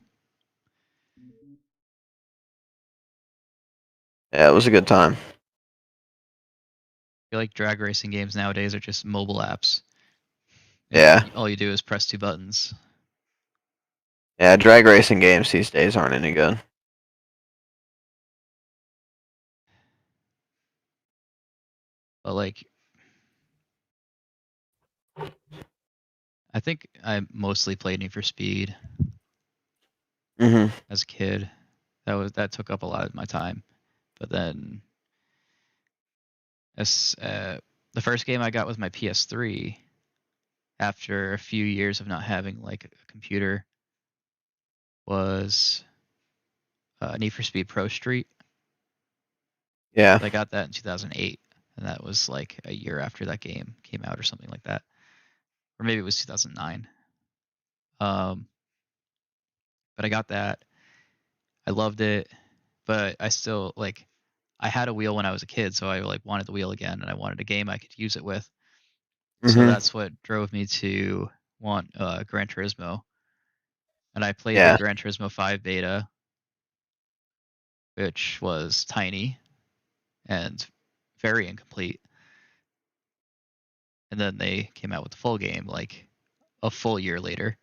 Yeah, it was a good time. I feel like drag racing games nowadays are just mobile apps. And Yeah. all you do is press 2 buttons. Yeah, drag racing games these days aren't any good. But like, I think I mostly played Need for Speed as a kid. That took up a lot of my time. But then, as the first game I got with my PS3, after a few years of not having like a computer, was Need for Speed Pro Street. Yeah. I got that in 2008, and that was like a year after that game came out or something like that, or maybe it was 2009. But I got that. I loved it, but I still like. I had a wheel when I was a kid, so I like wanted the wheel again, and I wanted a game I could use it with. So that's what drove me to want Gran Turismo. And I played the Yeah. Gran Turismo 5 beta, which was tiny and very incomplete. And then they came out with the full game like a full year later.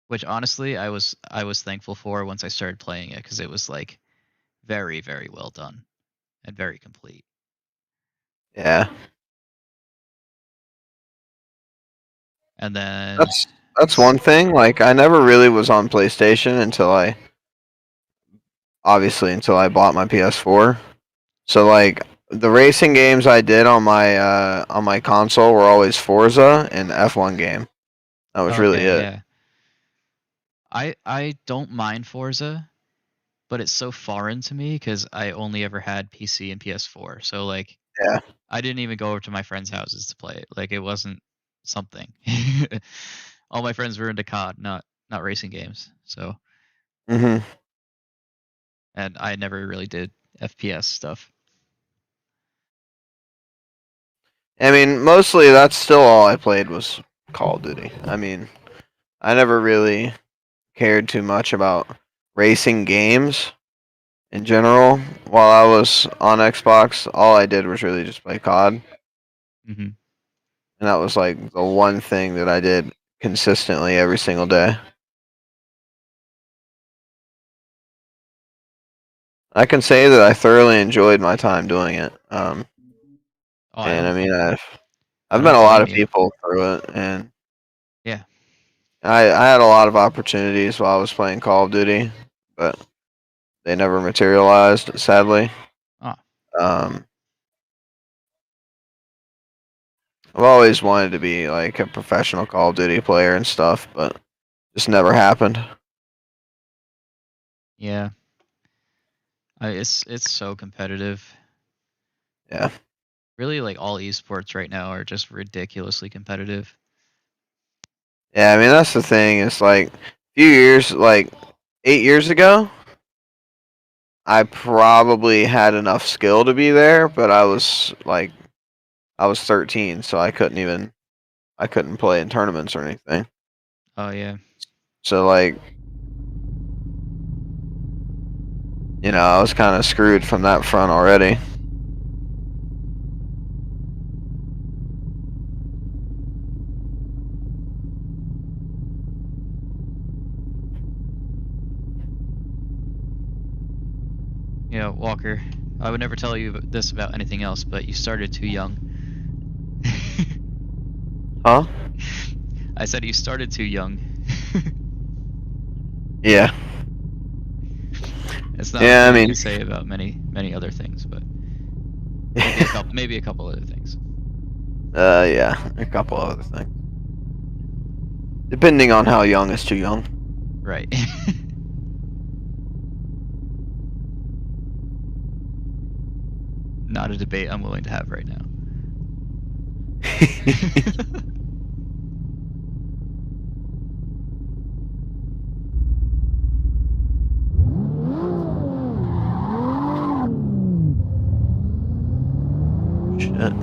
Which honestly I was thankful for once I started playing it, because it was like very, very well done and very complete. Yeah. and then That's one thing. Like I never really was on PlayStation until I bought my PS4. So like the racing games I did on my console were always Forza and F1 game. That was really okay, it. yeah. I don't mind Forza, but it's so foreign to me because I only ever had PC and PS4. So like, Yeah. I didn't even go over to my friends' houses to play it. Like, it wasn't something. All my friends were into COD, not racing games. So, Mhm. and I never really did FPS stuff. I mean, mostly that's still all I played was Call of Duty. I mean, I never really cared too much about racing games in general. While I was on Xbox, all I did was really just play COD, hmm and that was like the one thing that I did consistently every single day. I can say that I thoroughly enjoyed my time doing it. Oh, And I mean, I I've met don't a lot blame of you. people through it, and Yeah. I had a lot of opportunities while I was playing Call of Duty, but they never materialized, sadly. Oh, Um, I've always wanted to be like a professional Call of Duty player and stuff, but just never happened. yeah. It's so competitive. Yeah. Really, like all esports right now are just ridiculously competitive. Yeah, I mean that's the thing. It's like a few years, like 8 years ago, I probably had enough skill to be there, but I was 13, so I couldn't play in tournaments or anything. Oh yeah. So like, I was kind of screwed from that front already. Yeah, Walker. I would never tell you this about anything else, but you started too young. Huh? I said you started too young. Yeah. It's not a Yeah, I thing you mean, can say about many other things, but maybe a couple other things. yeah, a couple other things. Depending on how young is too young. Right. Not a debate I'm willing to have right now. Shit.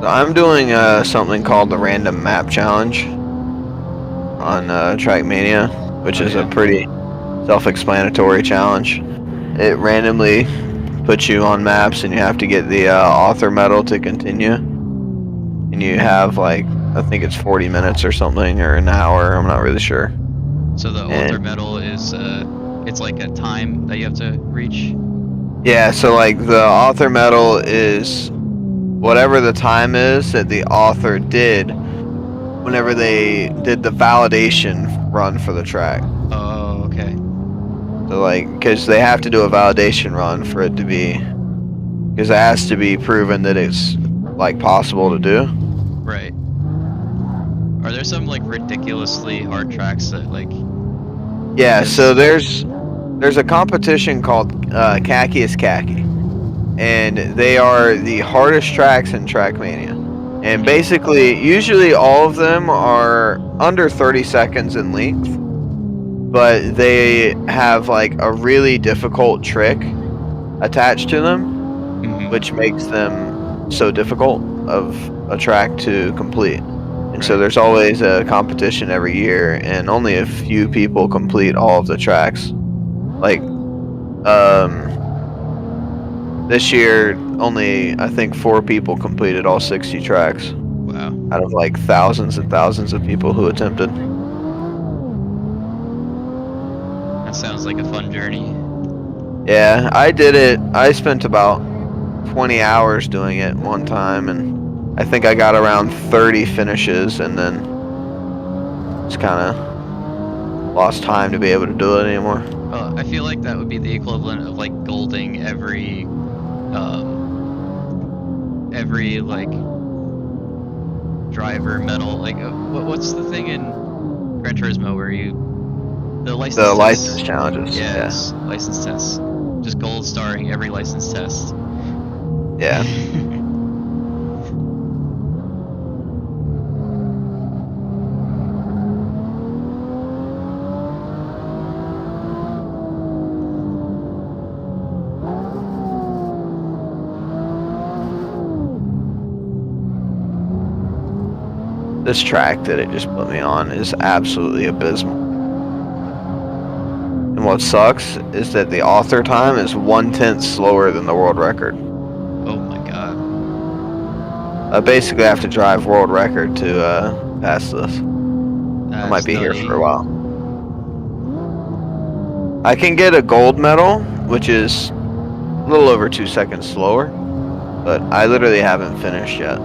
So I'm doing something called the Random Map Challenge on Trackmania, which Oh is a yeah. pretty self-explanatory challenge. It randomly puts you on maps, and you have to get the author medal to continue. And you have like I think it's 40 minutes or something, or an hour. I'm not really sure. So the author And medal is it's like a time that you have to reach. yeah, so like the author medal is whatever the time is that the author did whenever they did the validation run for the track. Oh, okay. So like, because they have to do a validation run for it to be, because it has to be proven that it's like possible to do. Right. Are there some like ridiculously hard tracks that like Yeah, so just there's a competition called Khaki is Khaki, and they are the hardest tracks in Trackmania. And basically, usually all of them are under 30 seconds in length, but they have like a really difficult trick attached to them, Mhm. which makes them so difficult of a track to complete. And so Right. there's always a competition every year, and only a few people complete all of the tracks. Like, this year, only I think 4 people completed all 60 tracks Wow. out of like thousands and thousands of people who attempted. That sounds like a fun journey. Yeah, I did it. I spent about 20 hours doing it one time, and I think I got around 30 finishes and then just kind of lost time to be able to do it anymore. I feel like that would be the equivalent of like golding every like driver medal. Like what's the thing in Gran Turismo where the license The tests? license challenges. Yes, license tests. Just gold starring every license test. Yeah. This track that it just put me on is absolutely abysmal. And what sucks is that the author time is 1/10 slower than the world record. Oh my god. I basically have to drive world record to pass this. That's I might be nutty. here for a while. I can get a gold medal, which is a little over 2 seconds slower, but I literally haven't finished yet.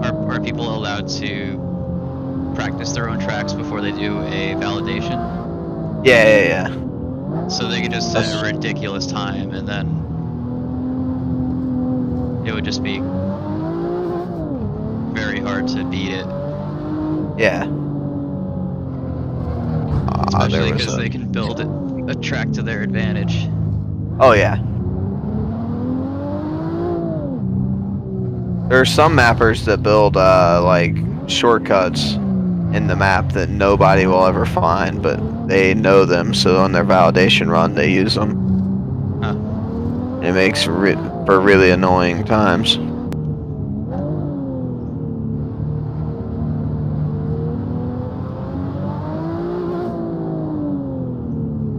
Are people allowed to practice their own tracks before they do a validation? Yeah. So they could just set a ridiculous time and then it would just be very hard to beat it. Yeah. Especially because they can build a track to their advantage. Oh yeah. There are some mappers that build like shortcuts in the map that nobody will ever find, but they know them, so on their validation run they use them. Huh. It makes for really annoying times.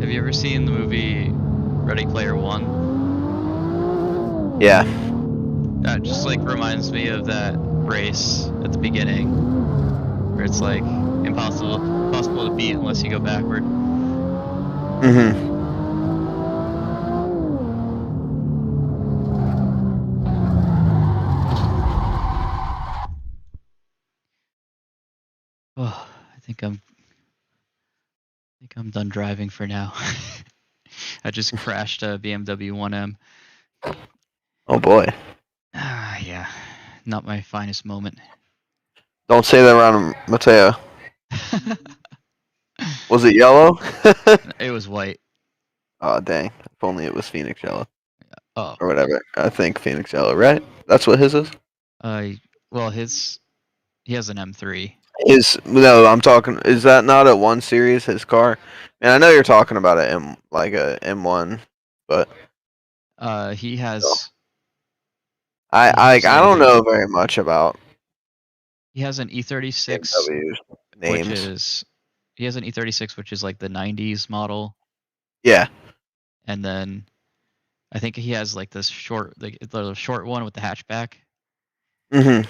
Have you ever seen the movie Ready Player One? Yeah. That just like reminds me of that race at the beginning, where it's like impossible to beat unless you go backward. Mm-hmm. Oh, I think I'm done driving for now. I just crashed a BMW 1M. Oh boy. Yeah, not my finest moment. Don't say that around Mateo. Was it yellow? It was white. Oh dang. If only it was Phoenix yellow. Oh. Or whatever. I think Phoenix yellow, right? That's what his is? Well, he has an M3. No, I'm talking. Is that not a 1 Series? His car, and I know you're talking about a M1, but He still. has I don't know very much about he has an E36, BMW's which names. is he has an E36, which is like the 90s model, Yeah. and then I think he has like this the short one with the hatchback. Mhm.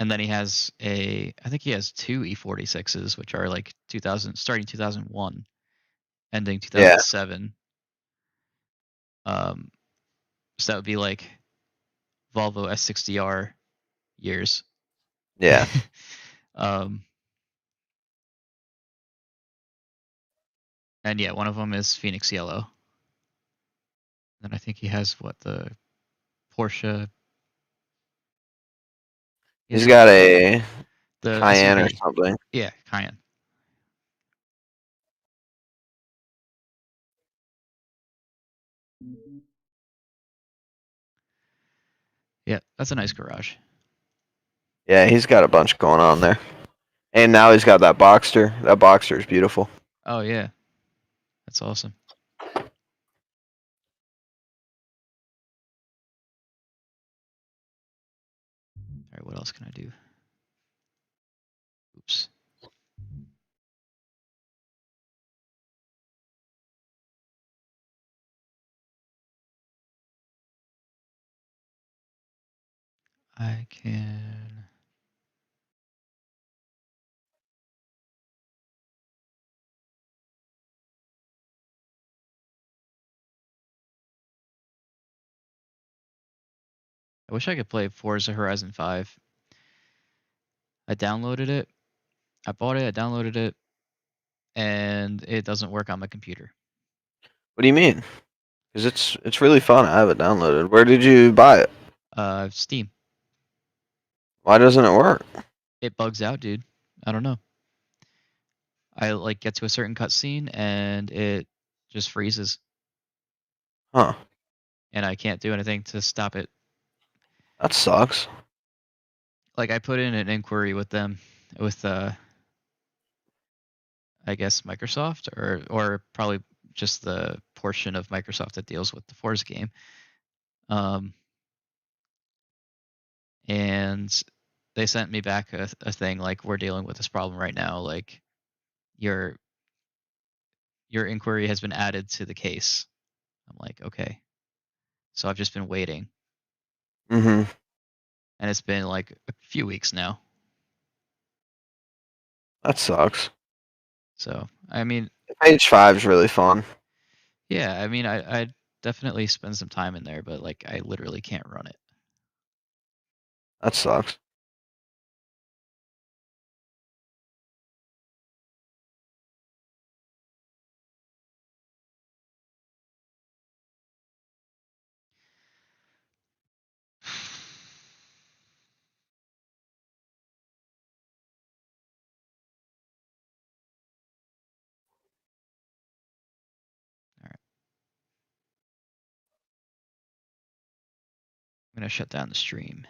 And then I think he has two E46s, which are like 2000, starting 2001, ending Yeah. 2007. So that would be like Volvo S60R years. Yeah. And yeah, one of them is Phoenix Yellow. And I think he has the Porsche. He's got a the Cayenne or SUV. something. Yeah, Cayenne. Yeah, that's a nice garage. Yeah, he's got a bunch going on there. And now he's got that Boxster. That Boxster is beautiful. Oh yeah, that's awesome. All right, what else can I do? Oops. I can. I wish I could play Forza Horizon 5. I downloaded it. I bought it. I downloaded it, and it doesn't work on my computer. What do you mean? Because it's really fun. I have it downloaded. Where did you buy it? Steam. Why doesn't it work? It bugs out, dude. I don't know. I like get to a certain cutscene and it just freezes, Huh. and I can't do anything to stop it. That sucks. Like I put in an inquiry with them, with I guess Microsoft or probably just the portion of Microsoft that deals with the Forza game. And they sent me back a thing like, we're dealing with this problem right now. Like your inquiry has been added to the case. I'm like, okay. So I've just been waiting, Mm-hmm. and it's been like a few weeks now. That sucks. So I mean, Page 5 is really fun. yeah, I mean, I definitely spend some time in there, but like I literally can't run it. That sucks. All right, I'm gonna shut down the stream.